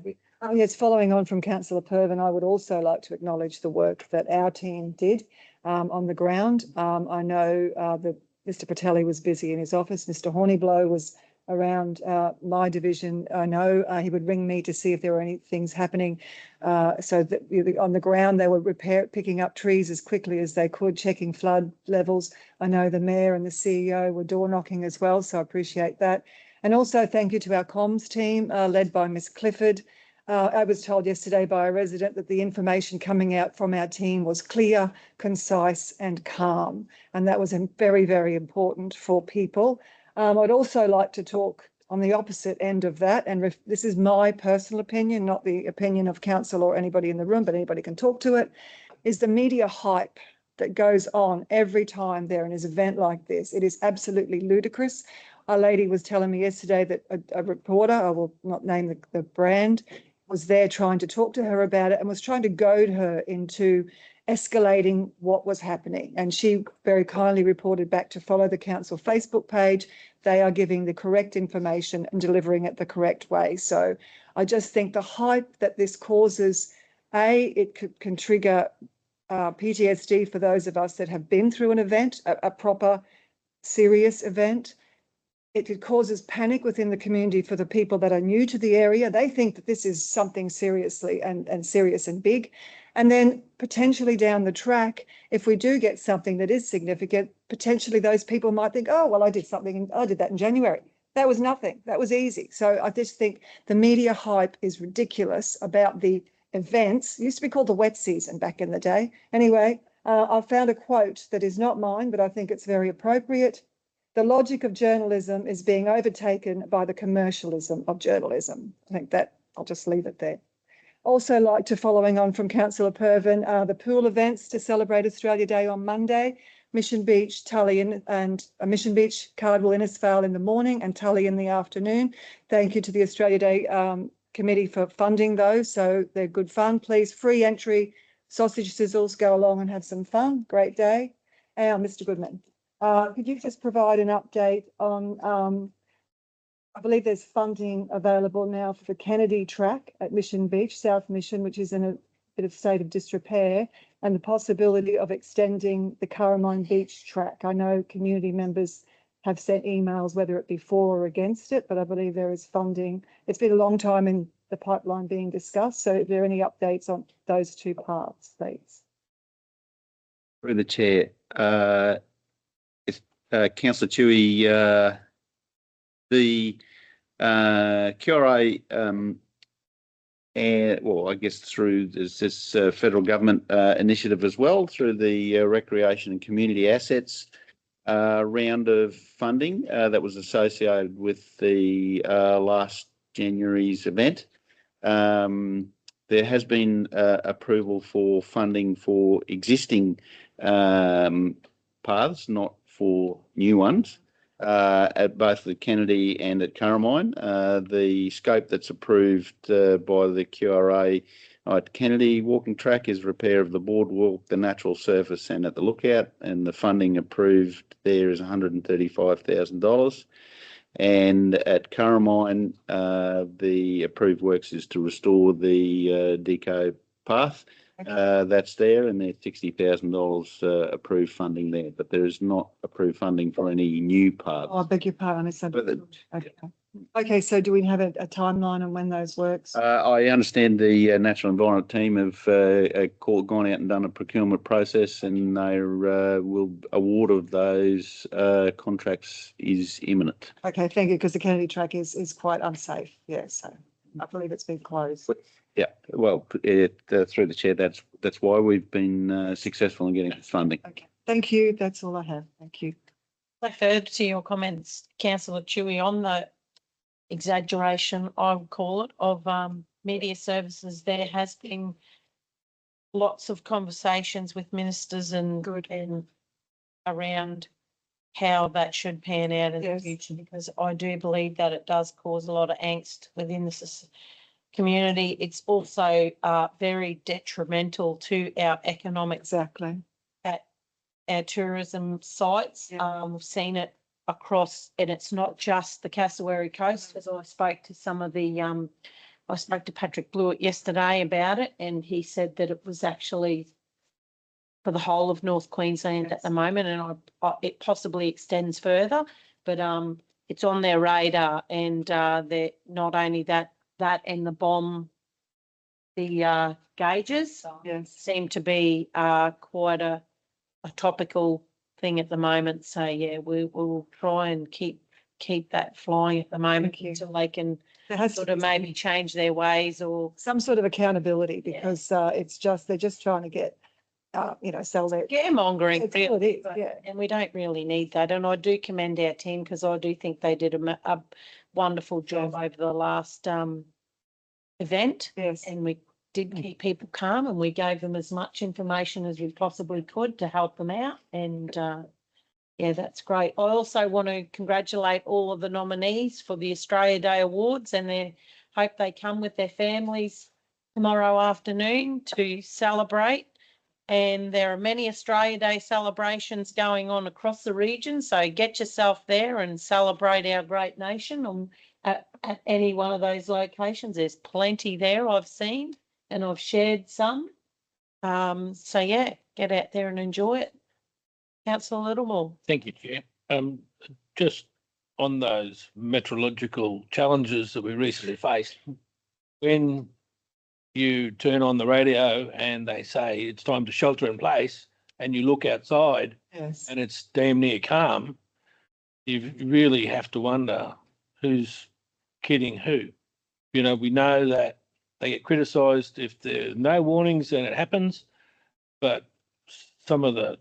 Yes, following on from Councillor Pervin, I would also like to acknowledge the work that our team did on the ground. I know that Mr. Portelli was busy in his office. Mr. Horniblow was around my division. I know he would ring me to see if there were any things happening. So that on the ground, they were picking up trees as quickly as they could, checking flood levels. I know the mayor and the CEO were door knocking as well, so I appreciate that. And also thank you to our comms team led by Ms. Clifford. I was told yesterday by a resident that the information coming out from our team was clear, concise and calm. And that was very, very important for people. I'd also like to talk on the opposite end of that, and this is my personal opinion, not the opinion of council or anybody in the room, but anybody can talk to it, is the media hype that goes on every time there is an event like this. It is absolutely ludicrous. A lady was telling me yesterday that a reporter, I will not name the brand, was there trying to talk to her about it and was trying to goad her into escalating what was happening. And she very kindly reported back to follow the council Facebook page. They are giving the correct information and delivering it the correct way. So I just think the hype that this causes, it can trigger PTSD for those of us that have been through an event, a proper serious event. It causes panic within the community for the people that are new to the area. They think that this is something seriously and serious and big. And then potentially down the track, if we do get something that is significant, potentially those people might think, oh, well, I did that in January. That was nothing. That was easy. So I just think the media hype is ridiculous about the events. It used to be called the wet season back in the day. Anyway, I found a quote that is not mine, but I think it's very appropriate. The logic of journalism is being overtaken by the commercialism of journalism. I think that I'll just leave it there. Also like to, following on from Councillor Pervin, the pool events to celebrate Australia Day on Monday, Mission Beach, Tully and Mission Beach, Cardwell, Innisfail in the morning and Tully in the afternoon. Thank you to the Australia Day committee for funding those. So they're good fun. Please, free entry, sausage sizzles, go along and have some fun. Great day. Mr. Goodman, could you just provide an update on, I believe there's funding available now for the Kennedy track at Mission Beach, South Mission, which is in a bit of state of disrepair, and the possibility of extending the Carramine Beach track. I know community members have sent emails, whether it be for or against it, but I believe there is funding. It's been a long time in the pipeline being discussed. So if there are any updates on those two parts, please. Through the chair, Councillor Chewy, the QRA, well, I guess through this federal government initiative as well, through the recreation and community assets round of funding that was associated with the last January's event. There has been approval for funding for existing paths, not for new ones, at both the Kennedy and at Carramine. The scope that's approved by the QRA at Kennedy walking track is repair of the boardwalk, the natural surface and at the lookout, and the funding approved there is $135,000. And at Carramine, the approved works is to restore the Deco path. That's there, and there's $60,000 approved funding there, but there is not approved funding for any new paths. Oh, I beg your pardon. Okay. Okay, so do we have a timeline on when those works? I understand the Natural Environment team have gone out and done a procurement process, and they will award of those contracts is imminent. Okay, thank you, because the Kennedy track is quite unsafe. Yeah, so I believe it's been closed. Yeah, well, through the chair, that's why we've been successful in getting this funding. Okay, thank you. That's all I have. Thank you. Further to your comments, Councillor Chewy, on the exaggeration, I would call it, of media services, there has been lots of conversations with ministers and around how that should pan out in the future, because I do believe that it does cause a lot of angst within the community. It's also very detrimental to our economic. Exactly. At our tourism sites. We've seen it across, and it's not just the Cassowary Coast, as I spoke to some of the, I spoke to Patrick Blewett yesterday about it, and he said that it was actually for the whole of North Queensland at the moment, and it possibly extends further, but it's on their radar, and they're not only that and the bomb, the gauges seem to be quite a topical thing at the moment. So yeah, we'll try and keep that flying at the moment until they can sort of maybe change their ways or some sort of accountability, because they're just trying to get sell their scaremongering. It's what it is, And we don't really need that. And I do commend our team, because I do think they did a wonderful job over the last event. Yes. And we did keep people calm, and we gave them as much information as we possibly could to help them out. And yeah, that's great. I also want to congratulate all of the nominees for the Australia Day Awards, and hope they come with their families tomorrow afternoon to celebrate And there are many Australia Day celebrations going on across the region. So get yourself there and celebrate our great nation at any one of those locations. There's plenty there I've seen and I've shared some. So yeah, get out there and enjoy it. Councillor Littlemore. Thank you, Chair. Just on those meteorological challenges that we recently faced, when you turn on the radio and they say it's time to shelter in place and you look outside Yes. and it's damn near calm, you really have to wonder who's kidding who. You know, we know that they get criticised if there are no warnings and it happens, but some of the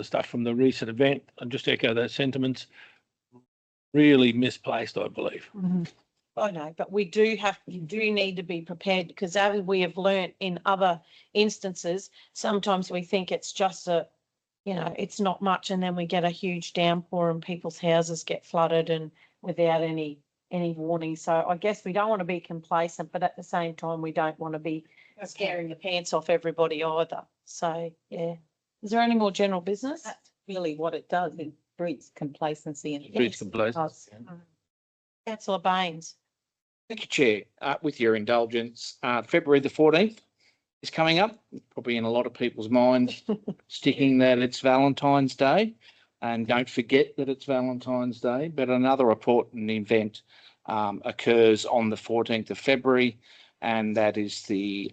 stuff from the recent event, and just echo those sentiments, really misplaced, I believe. I know, but you do need to be prepared, because as we have learnt in other instances, sometimes we think it's just it's not much, and then we get a huge downpour and people's houses get flooded and without any warning. So I guess we don't want to be complacent, but at the same time, we don't want to be scaring the pants off everybody either. So yeah. Is there any more general business? That's really what it does. It breeds complacency and. Breeds complacency. Councillor Baines. Thank you, Chair. With your indulgence, February the 14th is coming up, probably in a lot of people's minds, sticking that it's Valentine's Day. And don't forget that it's Valentine's Day, but another important event occurs on the 14th of February, and that is the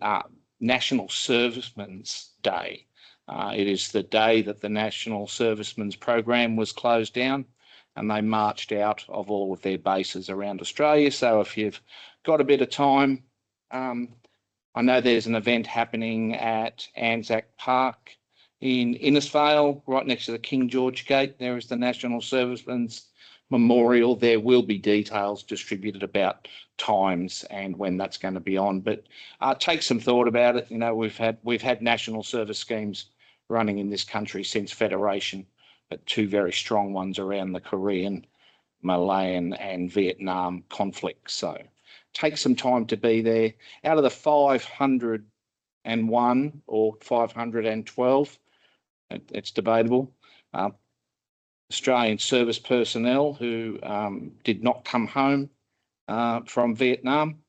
National Servicemen's Day. It is the day that the National Servicemen's Program was closed down, and they marched out of all of their bases around Australia. So if you've got a bit of time, I know there's an event happening at Anzac Park in Innisfail, right next to the King George Gate. There is the National Servicemen's Memorial. There will be details distributed about times and when that's going to be on. But take some thought about it. You know, we've had national service schemes running in this country since Federation, but two very strong ones around the Korean, Malayan and Vietnam conflicts. So take some time to be there. Out of the 501 or 512, it's debatable, Australian service personnel who did not come home from Vietnam,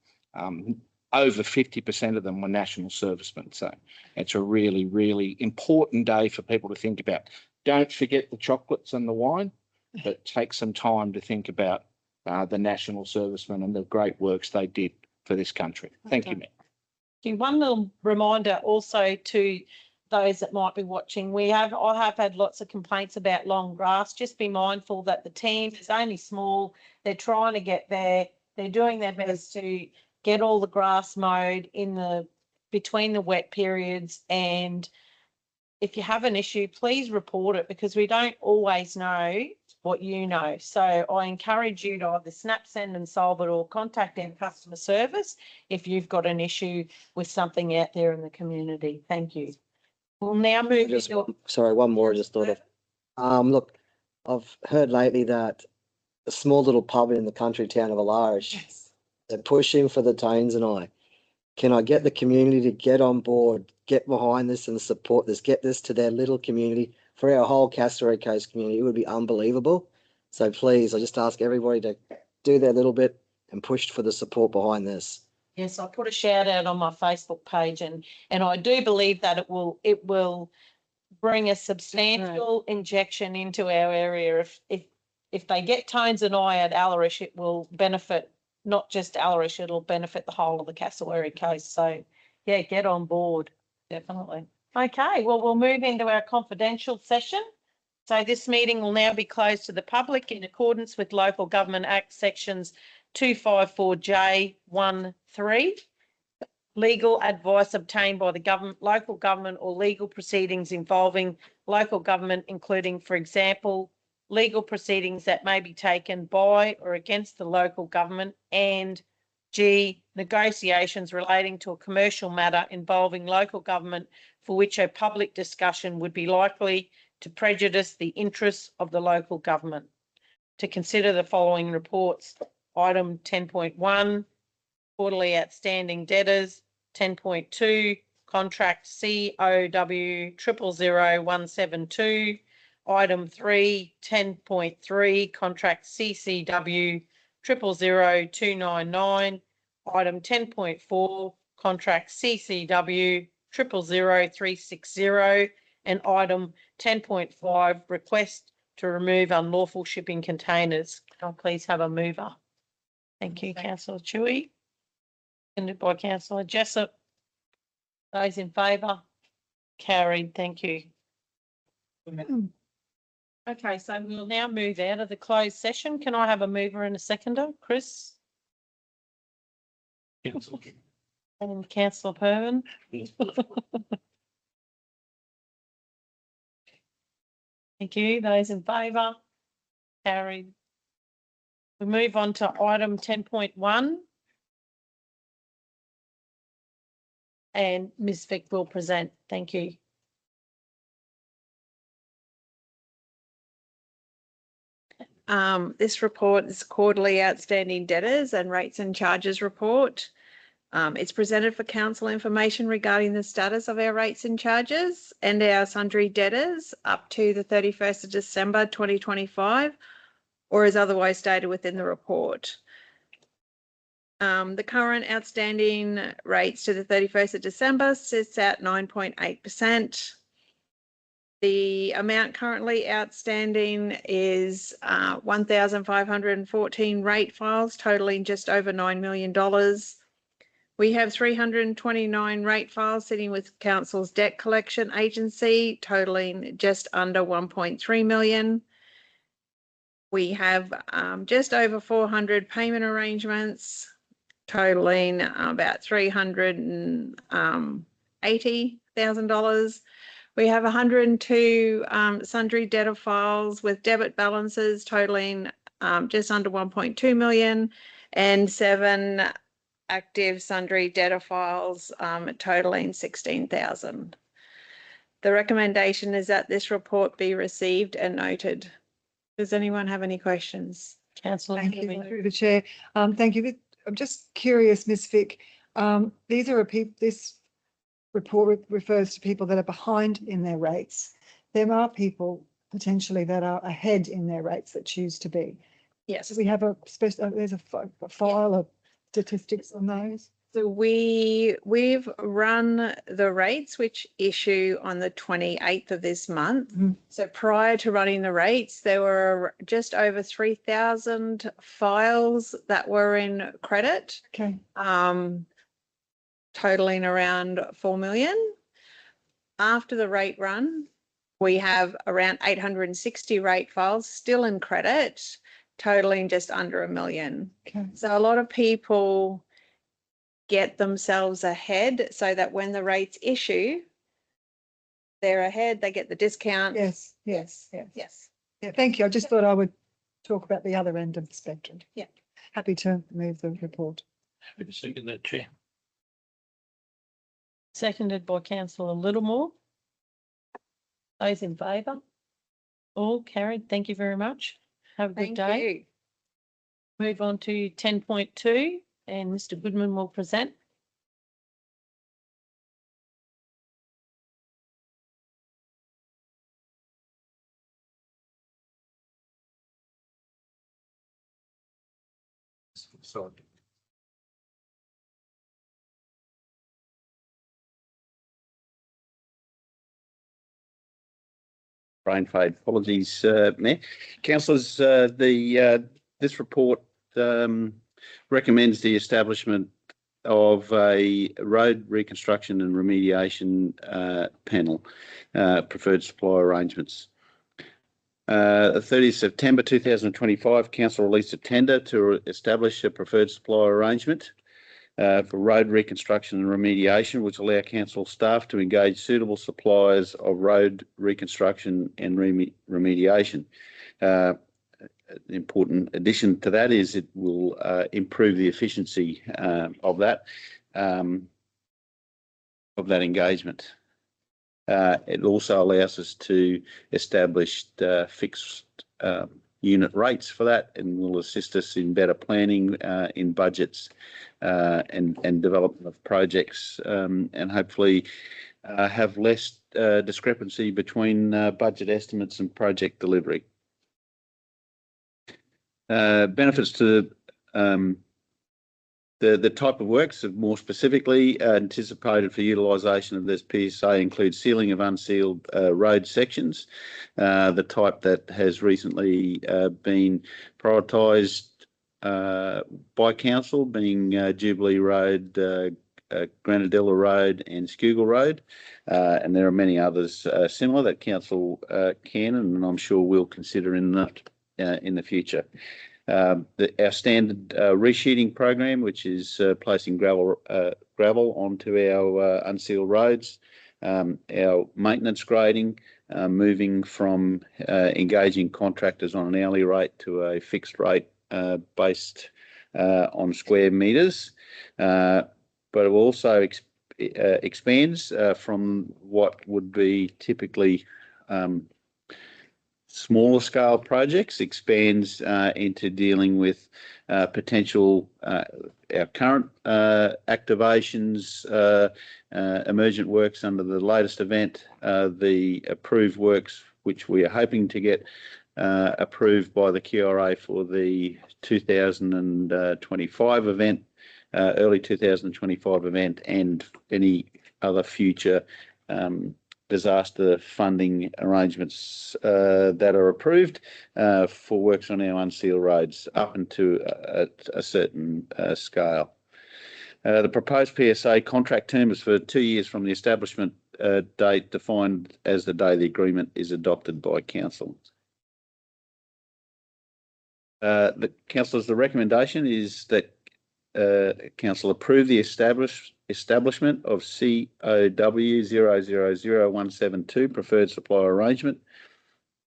over 50% of them were national servicemen. So it's a really, really important day for people to think about. Don't forget the chocolates and the wine, but take some time to think about the national servicemen and the great works they did for this country. Thank you, Mayor. One little reminder also to those that might be watching, I have had lots of complaints about long grass. Just be mindful that the team is only small. They're trying to get there. They're doing their best to get all the grass mowed between the wet periods. And if you have an issue, please report it, because we don't always know what you know. So I encourage you to either snap, send and solve it, or contact our customer service if you've got an issue with something out there in the community. Thank you. We'll now move into. Sorry, one more I just thought of. Look, I've heard lately that a small little pub in the country town of Alarish, they're pushing for the Tones and I. Can I get the community to get on board, get behind this and support this, get this to their little community, for our whole Castlereagh Coast community? It would be unbelievable. So please, I just ask everybody to do their little bit and push for the support behind this. Yes, I put a shout out on my Facebook page, and I do believe that it will bring a substantial injection into our area. If they get Tones and I at Alarish, it will benefit not just Alarish, it'll benefit the whole of the Castlereagh Coast. So yeah, get on board, definitely. Okay, well, we'll move into our confidential session. So this meeting will now be closed to the public in accordance with Local Government Act sections 254J13. Legal advice obtained by the government, local government, or legal proceedings involving local government, including, for example, legal proceedings that may be taken by or against the local government, and G, negotiations relating to a commercial matter involving local government for which a public discussion would be likely to prejudice the interests of the local government. To consider the following reports: item 10.1, quarterly outstanding debtors; 10.2, contract COW 000172. Item 3, 10.3, contract CCW 000299. Item 10.4, contract CCW 000360. And item 10.5, request to remove unlawful shipping containers. Can I please have a mover? Thank you, councillor Chewy. Seconded by councillor Jessup. Those in favour? Carried. Thank you. Okay, so we'll now move out of the closed session. Can I have a mover and a seconder, Chris? Councillor. And councillor Pervin? Thank you. Those in favour? Carried. We move on to item 10.1. And Ms Vick will present. Thank you. This report is quarterly outstanding debtors and rates and charges report. It's presented for council information regarding the status of our rates and charges and our sundry debtors up to the 31st of December 2025, or as otherwise stated within the report. The current outstanding rates to the 31st of December sits at 9.8%. The amount currently outstanding is 1,514 rate files totaling just over $9 million. We have 329 rate files sitting with Council's debt collection agency totaling just under 1.3 million. We have just over 400 payment arrangements totaling about $380,000. We have 102 sundry debtor files with debit balances totaling just under 1.2 million and 7 active sundry debtor files totaling 16,000. The recommendation is that this report be received and noted. Does anyone have any questions? Councillor. Thank you, through the chair. Thank you. I'm just curious, Ms Vick, this report refers to people that are behind in their rates. There are people potentially that are ahead in their rates that choose to be. Yes. So we have there's a file of statistics on those. So we've run the rates which issue on the 28th of this month. So prior to running the rates, there were just over 3,000 files that were in credit. Okay. Totaling around 4 million. After the rate run, we have around 860 rate files still in credit, totaling just under $1 million. Okay. So a lot of people get themselves ahead so that when the rates issue, they're ahead, they get the discount. Yes. Yeah, thank you. I just thought I would talk about the other end of the spectrum. Yeah. Happy to move the report. Happy to second that, Chair. Seconded by councillor Littlemore. Those in favour? All carried. Thank you very much. Have a good Thank day. you. Move on to 10.2 and Mr Goodman will present. Sorry. Brain fade. Apologies, Mayor. Councillors, this report recommends the establishment of a road reconstruction and remediation panel, preferred supplier arrangements. 30th September 2025, Council released a tender to establish a preferred supplier arrangement for road reconstruction and remediation, which allow council staff to engage suitable suppliers of road reconstruction and remediation. An important addition to that is it will improve the efficiency of that engagement. It also allows us to establish fixed unit rates for that, and will assist us in better planning in budgets and development of projects, and hopefully have less discrepancy between budget estimates and project delivery. Benefits to the type of works, more specifically anticipated for utilisation of this PSA, include sealing of unsealed road sections, the type that has recently been prioritised by council, being Jubilee Road, Granadilla Road and Schuylkill Road, and there are many others similar that council can and I'm sure will consider in the future. Our standard resheeting program, which is placing gravel onto our unsealed roads, our maintenance grading, moving from engaging contractors on an hourly rate to a fixed rate based on square metres, but it also expands from what would be typically smaller scale projects, expands into dealing with potential our current activations, emergent works under the latest event, the approved works which we are hoping to get approved by the QRA for the 2025 event, early 2025 event, and any other future disaster funding arrangements that are approved for works on our unsealed roads up into a certain scale. The proposed PSA contract term is for 2 years from the establishment date defined as the day the agreement is adopted by council. The recommendation is that council approve the establishment of COW 000172 preferred supplier arrangement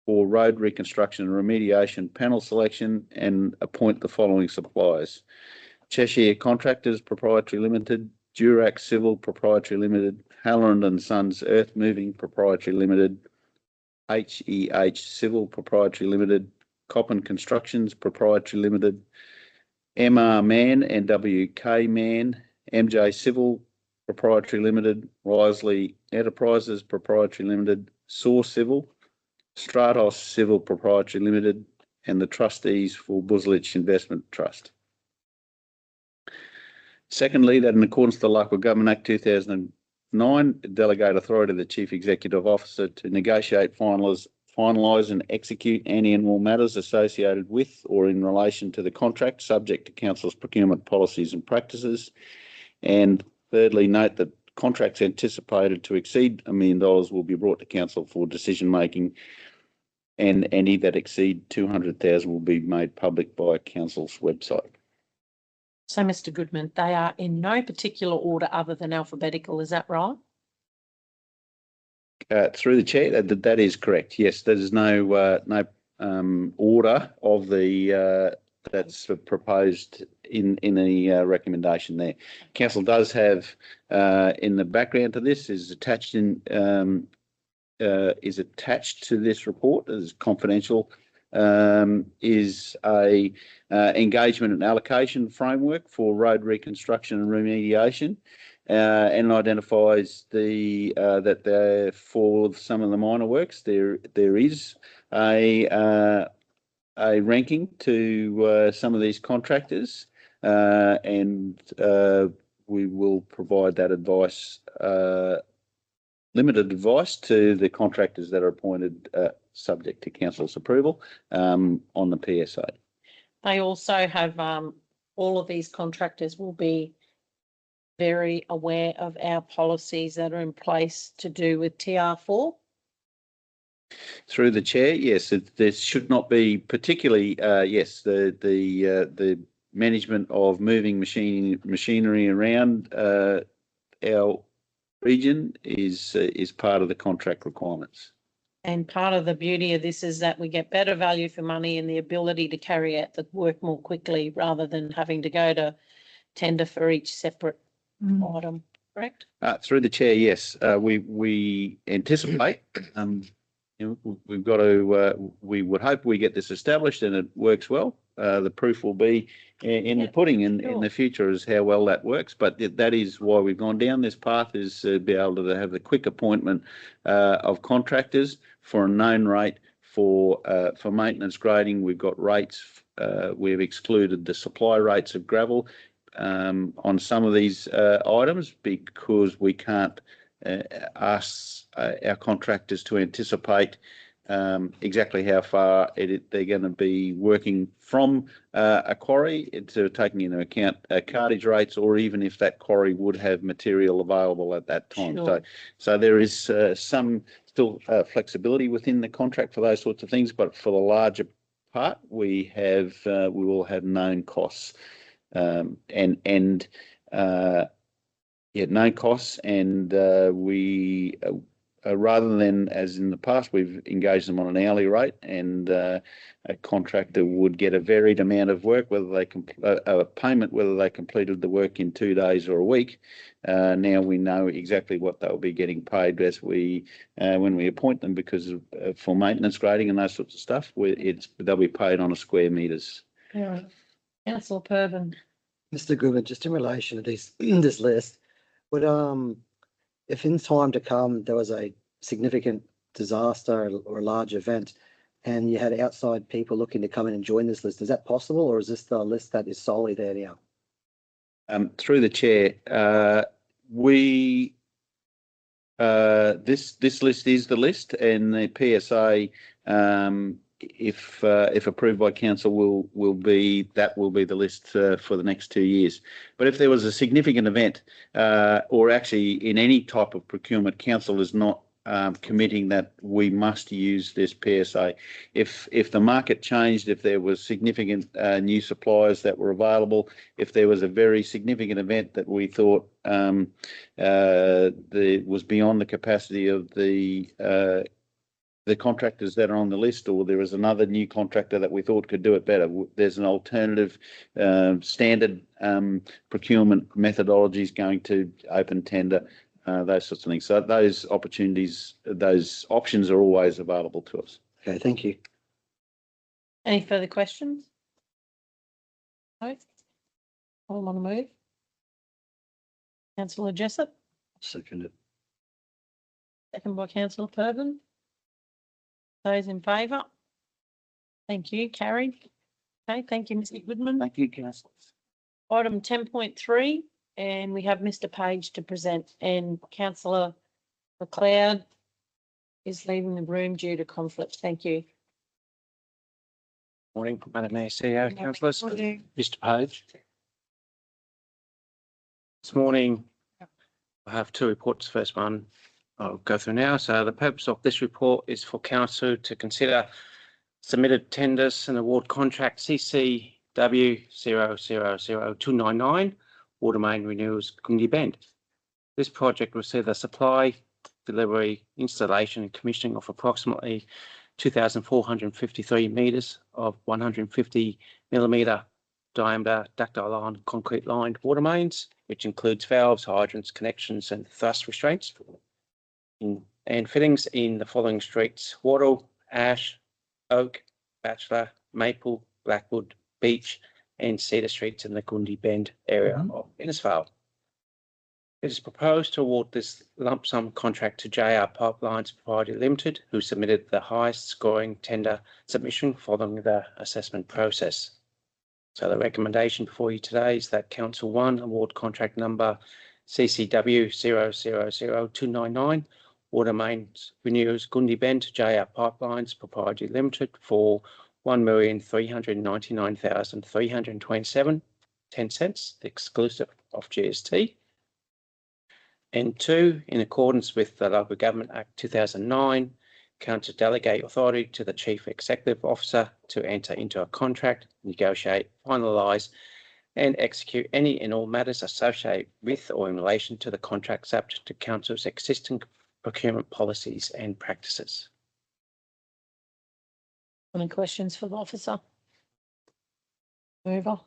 for road reconstruction and remediation panel selection, and appoint the following suppliers: Cheshire Contractors Proprietary Limited, Durack Civil Proprietary Limited, Halloran and Sons Earth Moving Proprietary Limited, HEH Civil Proprietary Limited, Coppin Constructions Proprietary Limited, MR Mann and WK Mann, MJ Civil Proprietary Limited, Risley Enterprises Proprietary Limited, Saw Civil, Stratos Civil Proprietary Limited, and the trustees for Buslich Investment Trust. Secondly, that in accordance with the Local Government Act 2009, delegate authority to the Chief Executive Officer to negotiate, finalise and execute any and all matters associated with or in relation to the contract, subject to council's procurement policies and practices. And thirdly, note that contracts anticipated to exceed $1 million will be brought to council for decision making, and any that exceed 200,000 will be made public by council's website. So, Mr. Goodman, they are in no particular order other than alphabetical, is that right? Through the chair, that is correct. Yes, there's no order of the that's proposed in the recommendation there. Council does have in the background to this is attached to this report as confidential, is a engagement and allocation framework for road reconstruction and remediation. And identifies that there for some of the minor works there is a ranking to some of these contractors, and we will provide that advice, limited advice, to the contractors that are appointed subject to council's approval on the PSA. They also have all of these contractors will be very aware of our policies that are in place to do with TR4. Through the chair, yes, there should not be particularly, yes, the management of moving machinery around our region is part of the contract requirements. And part of the beauty of this is that we get better value for money and the ability to carry out the work more quickly rather than having to go to tender for each separate item, correct? Through the chair, yes. We anticipate we've got to, we would hope we get this established and it works well. The proof will be in the pudding in the future is how well that works. But that is why we've gone down this path, is to be able to have the quick appointment of contractors for a known rate for maintenance grading. We've got rates. We've excluded the supply rates of gravel on some of these items because we can't ask our contractors to anticipate exactly how far they're going to be working from a quarry, to taking into account cartage rates, or even if that quarry would have material available at that time. Sure. So there is some still flexibility within the contract for those sorts of things, but for the larger part, we will have known costs known costs, and we rather than, as in the past, we've engaged them on an hourly rate, and a contractor would get a varied amount of work, whether they a payment, whether they completed the work in 2 days or a week. Now we know exactly what they'll be getting paid as when we appoint them, because for maintenance grading and those sorts of stuff, they'll be paid on a square metres. Yeah. Councillor Pervin. Mr. Goodman, just in relation to this list, would if in time to come there was a significant disaster or a large event, and you had outside people looking to come in and join this list, is that possible, or is this the list that is solely there now? Through the chair, this list is the list, and the PSA, if approved by council, will be the list for the next 2 years. But if there was a significant event, or actually in any type of procurement, council is not committing that we must use this PSA. If the market changed, if there was significant new suppliers that were available, if there was a very significant event that we thought was beyond the capacity of the contractors that are on the list, or there was another new contractor that we thought could do it better, there's an alternative standard procurement methodologies going to open tender, those sorts of things. So those opportunities, those options are always available to us. Okay, thank you. Any further questions? No? All on the move? Councillor Jessup, Second it. second by Councillor Pervin. Those in favour? Thank you, carried. Okay, thank you, Mr. Goodman. Thank you, councillors. Item 10.3, and we have Mr. Page to present, and Councillor McLeod is leaving the room due to conflict. Thank you. Morning, Madam Mayor, CEO, councillors. Mr. Page. This morning, I have two reports. First one I'll go through now. So the purpose of this report is for council to consider submitted tenders and award contract CCW 000299 water main renewals Gundy Bend. This project will see the supply, delivery, installation and commissioning of approximately 2,453 metres of 150 millimetre diameter ductile iron concrete lined water mains, which includes valves, hydrants, connections and thrust restraints, and fittings in the following streets: Wattle, Ash, Oak, Bachelor, Maple, Blackwood, Beach and Cedar Streets in the Gundy Bend area of Innisfail. It is proposed to award this lump sum contract to JR Pipelines Proprietary Limited, who submitted the highest scoring tender submission following the assessment process. So the recommendation before you today is that Council 1 award contract number CCW 000299 water mains renewals Gundy Bend to JR Pipelines Proprietary Limited for $1,399,327.10 exclusive of GST. And 2, in accordance with the Local Government Act 2009, Council delegate authority to the Chief Executive Officer to enter into a contract, negotiate, finalise and execute any and all matters associated with or in relation to the contract subject to Council's existing procurement policies and practices. Any questions for the officer? Mover.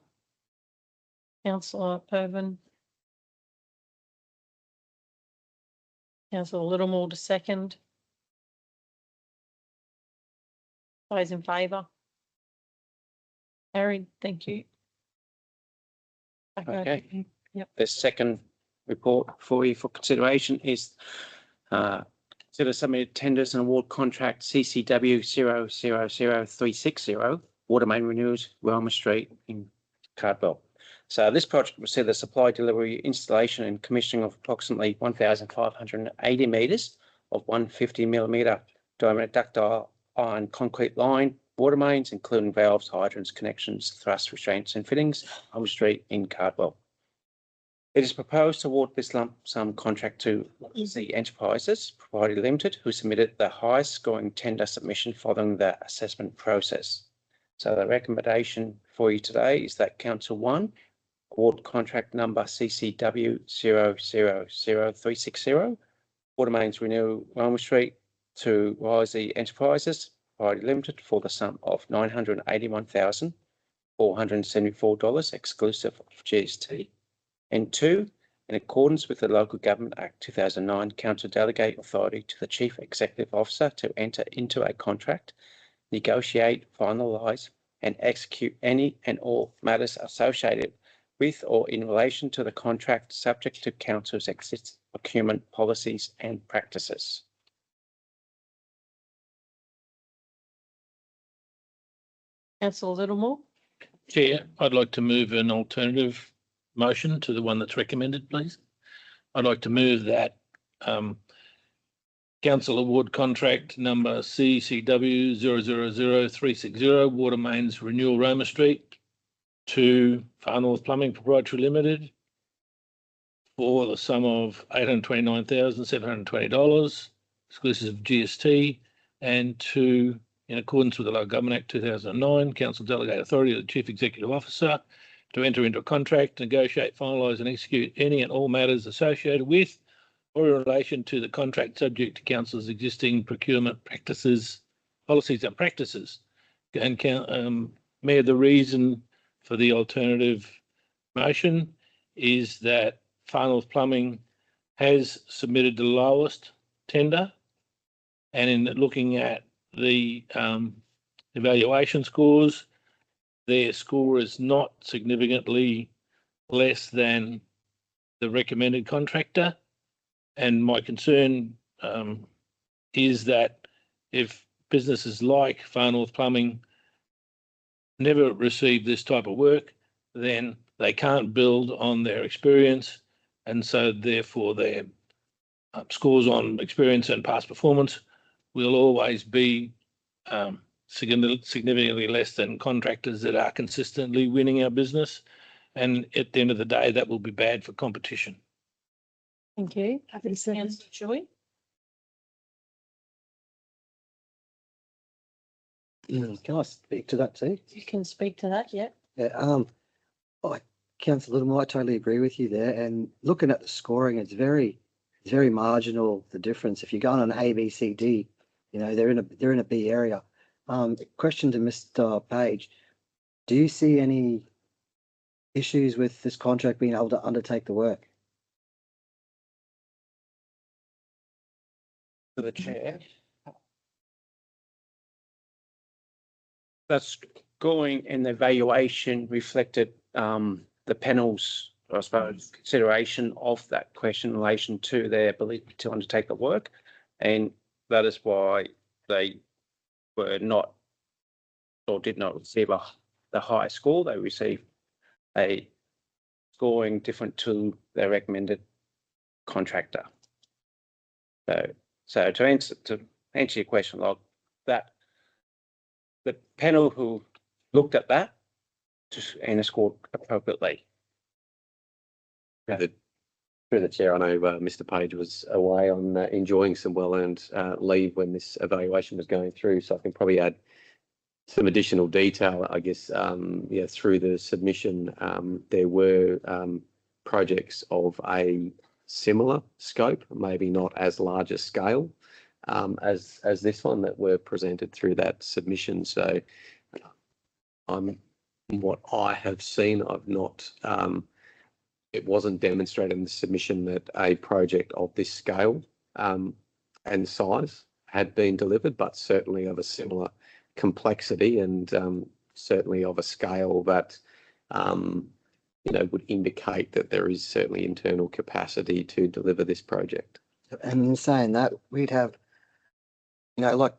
Councillor Pervin. Councillor Littlemore to second. Those in favour? Carried, thank you. Okay. Yep. The second report for you for consideration is consider submitted tenders and award contract CCW 000360 water main renewals, Roma Street in Cardwell. So this project will see the supply, delivery, installation and commissioning of approximately 1,580 metres of 150 millimetre diameter ductile iron concrete line water mains, including valves, hydrants, connections, thrust restraints and fittings, Roma Street in Cardwell. It is proposed to award this lump sum contract to Z Enterprises Proprietary Limited, who submitted the highest scoring tender submission following the assessment process. So the recommendation for you today is that Council 1 award contract number CCW 000360 water mains renewal Roma Street to YZ Enterprises Proprietary Limited for the sum of $981,474 exclusive of GST. And 2, in accordance with the Local Government Act 2009, Council delegate authority to the Chief Executive Officer to enter into a contract, negotiate, finalise and execute any and all matters associated with or in relation to the contract subject to Council's existing procurement policies and practices. Councillor Littlemore? Chair, I'd like to move an alternative motion to the one that's recommended, please. I'd like to move that council award contract number CCW 000360 water mains renewal Roma Street to Far North Plumbing Proprietary Limited for the sum of $829,720 exclusive of GST, and to, in accordance with the Local Government Act 2009, Council delegate authority of the Chief Executive Officer to enter into a contract, negotiate, finalise and execute any and all matters associated with or in relation to the contract subject to Council's existing procurement practices, policies and practices. And Mayor, the reason for the alternative motion is that Far North Plumbing has submitted the lowest tender, and in looking at the evaluation scores, their score is not significantly less than the recommended contractor. And my concern is that if businesses like Far North Plumbing never receive this type of work, then they can't build on their experience. And so therefore their scores on experience and past performance will always be significantly less than contractors that are consistently winning our business. And at the end of the day, that will be bad for competition. Thank you. Happy to second. Councillor Choi? Can I speak to that too? You can speak to that, yeah. Yeah, Councillor Littlemore, I totally agree with you there. And looking at the scoring, it's very marginal, the difference. If you go on an A, B, C, D, you know, they're in a B area. Question to Mr. Page, do you see any issues with this contract being able to undertake the work? To the chair. That's going in the evaluation reflected the panel's, I suppose, consideration of that question in relation to their ability to undertake the work. And that is why they were not or did not receive the high score. They received a scoring different to their recommended contractor. So to answer your question, like that, the panel who looked at that and scored appropriately. Through the chair, I know Mr. Page was away on enjoying some well-earned leave when this evaluation was going through, so I can probably add some additional detail, I guess. Yeah, through the submission, there were projects of a similar scope, maybe not as large a scale as this one that were presented through that submission. So what I have seen, I've not, it wasn't demonstrated in the submission that a project of this scale and size had been delivered, but certainly of a similar complexity and certainly of a scale that would indicate that there is certainly internal capacity to deliver this project. And in saying that, we'd have, like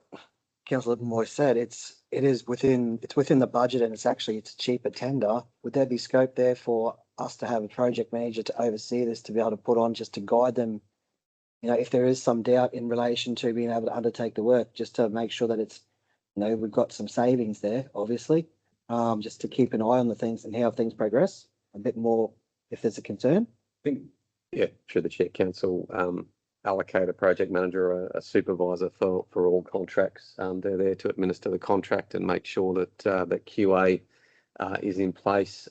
Councillor Moy said, it's within the budget and it's a cheaper tender. Would there be scope there for us to have a project manager to oversee this, to be able to put on, just to guide them? If there is some doubt in relation to being able to undertake the work, just to make sure that it's, we've got some savings there, obviously, just to keep an eye on the things and how things progress a bit more if there's a concern. I think, through the Chair, Council allocate a project manager or a supervisor for all contracts. They're there to administer the contract and make sure that that QA is in place.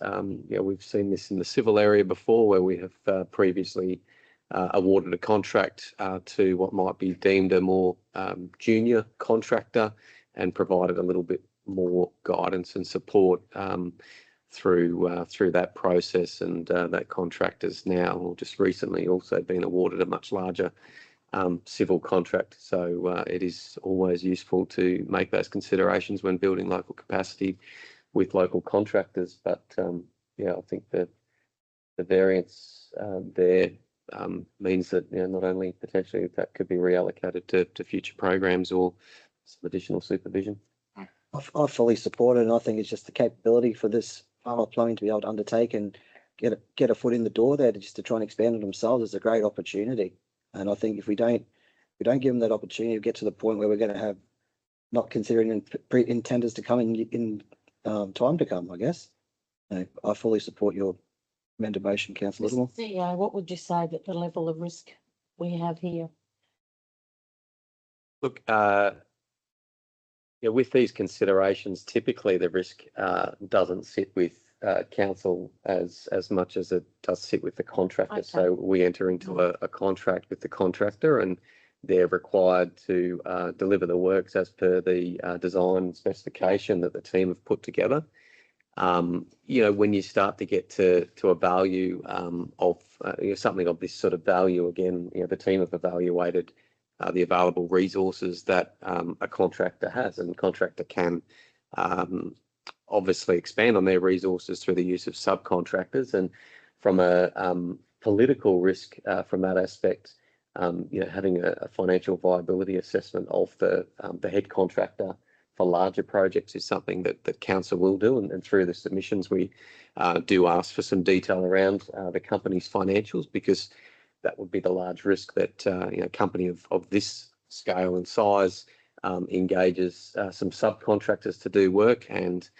We've seen this in the civil area before, where we have previously awarded a contract to what might be deemed a more junior contractor and provided a little bit more guidance and support through that process. And that contract has now, or just recently, also been awarded a much larger civil contract. So it is always useful to make those considerations when building local capacity with local contractors. But I think that the variance there means that not only potentially that could be reallocated to future programs or some additional supervision. I fully support it, and I think it's just the capability for this Farmer Plumbing to be able to undertake and get a foot in the door there, to try and expand it themselves is a great opportunity. And I think if we don't give them that opportunity, we get to the point where we're going to have not considering in tenders to come in time to come, I guess. I fully support your amended motion, Councillor Littlemore. CEO, what would you say that the level of risk we have here? Look, with these considerations, typically the risk doesn't sit with council as much as it does sit with the contractor. Okay. So we enter into a contract with the contractor, and they're required to deliver the works as per the design specification that the team have put together. When you start to get to a value of something of this sort of value, again, the team have evaluated the available resources that a contractor has, and the contractor can obviously expand on their resources through the use of subcontractors. And from a political risk from that aspect, having a financial viability assessment of the head contractor for larger projects is something that council will do. And through the submissions, we do ask for some detail around the company's financials, because that would be the large risk that a company of this scale and size engages some subcontractors to do work, and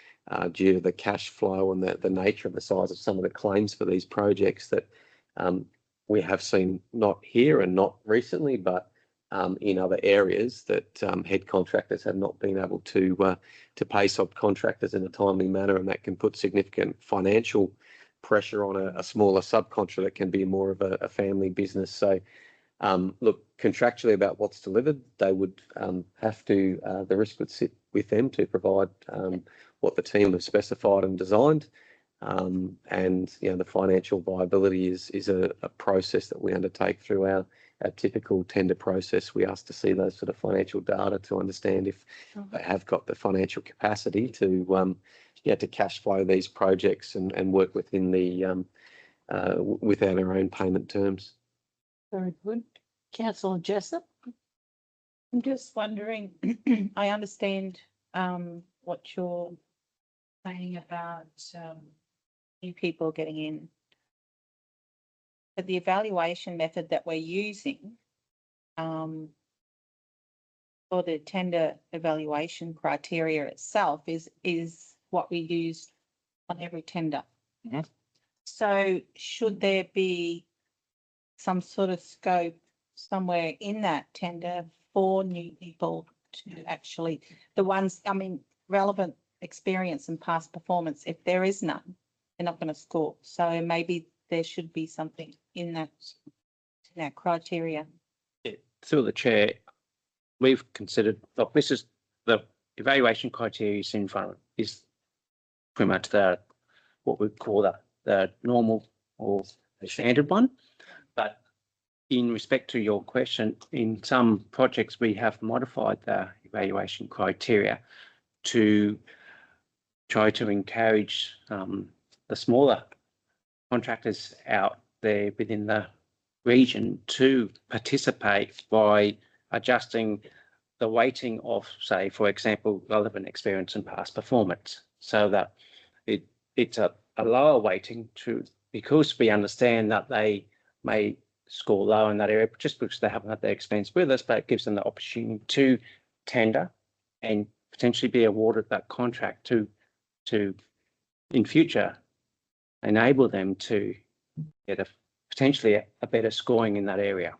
due to the cash flow and the nature of the size of some of the claims for these projects that we have seen, not here and not recently, but in other areas, that head contractors have not been able to pay subcontractors in a timely manner, and that can put significant financial pressure on a smaller subcontractor that can be more of a family business. So look, contractually about what's delivered, they would have to, the risk would sit with them to provide what the team have specified and designed. And the financial viability is a process that we undertake through our typical tender process. We ask to see those sort of financial data to understand if they have got the financial capacity to cash flow these projects and work within the within our own payment terms. Very good. Councillor Jessup? I'm just wondering, I understand what you're saying about new people getting in. But the evaluation method that we're using for the tender evaluation criteria itself is what we use on every tender. Mhm. So should there be some sort of scope somewhere in that tender for new people to actually, the ones, relevant experience and past performance? If there is none, they're not going to score. So maybe there should be something in that criteria. Through the chair, we've considered, look, this is the evaluation criteria is in front of, is pretty much what we call the normal or the standard one. But in respect to your question, in some projects we have modified the evaluation criteria to try to encourage the smaller contractors out there within the region to participate by adjusting the weighting of, say, for example, relevant experience and past performance, so that it's a lower weighting because we understand that they may score low in that area just because they haven't had their experience with us, but it gives them the opportunity to tender and potentially be awarded that contract to in future enable them to get potentially a better scoring in that area.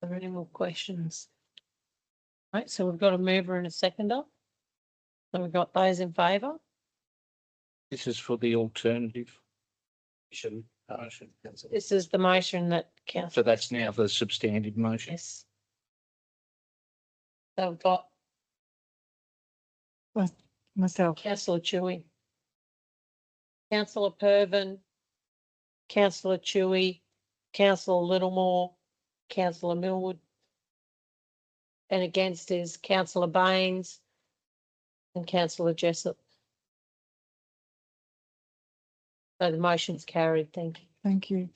Are there any more questions? Right, so we've got a mover and a seconder. So we've got those in favour. This is for the alternative. This is the motion that council. So that's now the substantive motion. Yes. So we've got Myself. councillor Chewy, councillor Pervin, councillor Chewy, councillor Littlemore, councillor Millwood. And against is councillor Baines and councillor Jessup. So the motion's carried. Thank you. Thank you.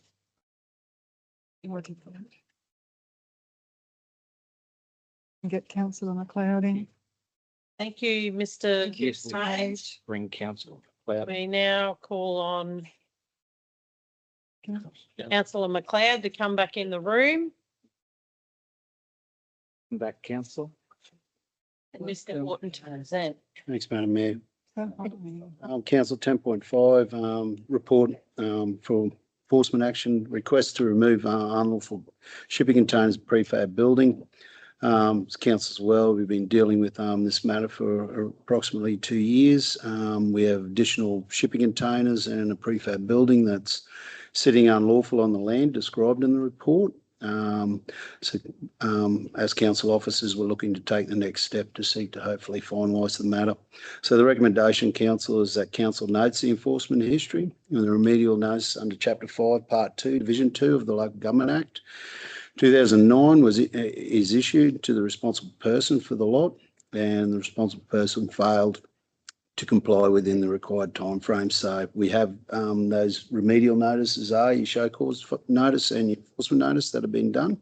Get councillor McLeod in. Thank you, Mr. Yes, Strange. bring council. Cloud. We now call on councillor McLeod to come back in the room. Back council. And Mr. Horton to present. Thanks, Madam Mayor. Council 10.5, report for enforcement action, request to remove unlawful shipping containers prefab building. As council as well, we've been dealing with this matter for approximately 2 years. We have additional shipping containers and a prefab building that's sitting unlawful on the land described in the report. As council officers, we're looking to take the next step to seek to hopefully finalise the matter. So the recommendation, council, is that council notes the enforcement history and the remedial notice under Chapter 5, Part 2, Division 2 of the Local Government Act 2009 is issued to the responsible person for the lot, and the responsible person failed to comply within the required timeframe. So we have those remedial notices your show cause notice and your enforcement notice that have been done.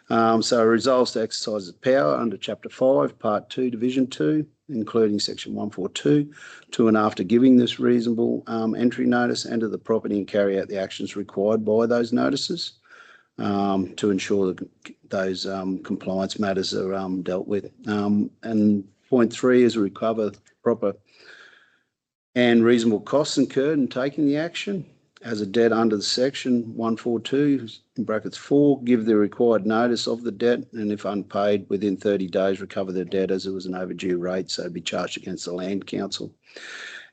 So it resolves to exercise its power under Chapter 5, Part 2, Division 2, including Section 142, to and after giving this reasonable entry notice, enter the property and carry out the actions required by those notices to ensure that those compliance matters are dealt with. And point 3 is recover proper and reasonable costs incurred in taking the action. As a debt under the section 142, in brackets 4, give the required notice of the debt, and if unpaid within 30 days, recover the debt as it was an overdue rate, so be charged against the Land Council.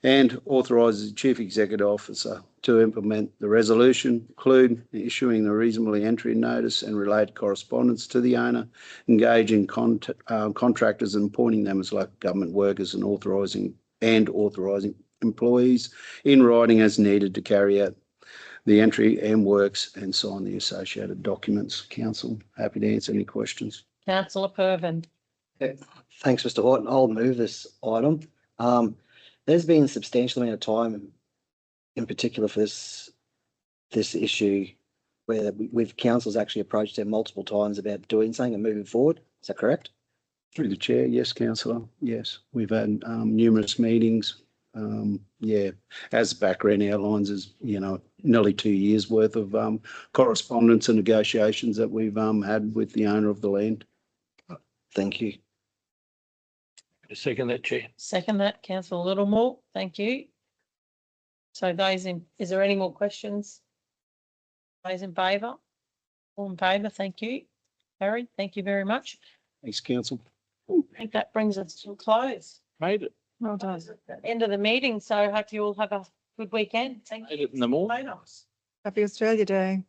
And authorises the Chief Executive Officer to implement the resolution, include issuing the reasonably entry notice and related correspondence to the owner, engaging contractors and appointing them as local government workers, and authorising employees in writing as needed to carry out the entry and works and sign the associated documents. Council, happy to answer any questions. Councillor Pervin. Thanks, Mr. Horton. I'll move this item. There's been a substantial amount of time, in particular for this issue, where we've councils actually approached them multiple times about doing something and moving forward. Is that correct? Through the chair, yes, councillor. Yes, we've had numerous meetings. As background outlines, is nearly 2 years worth of correspondence and negotiations that we've had with the owner of the land. Thank you. Second that, Chair. Second that, councillor Littlemore. Thank you. So is there any more questions? Those in favour? All in favour, thank you. Harry, thank you very much. Thanks, council. I think that brings us to a close. Made it. Well done. End of the meeting, so hope you all have a good weekend. Thank Made you. it in the morning. Happy Australia Day.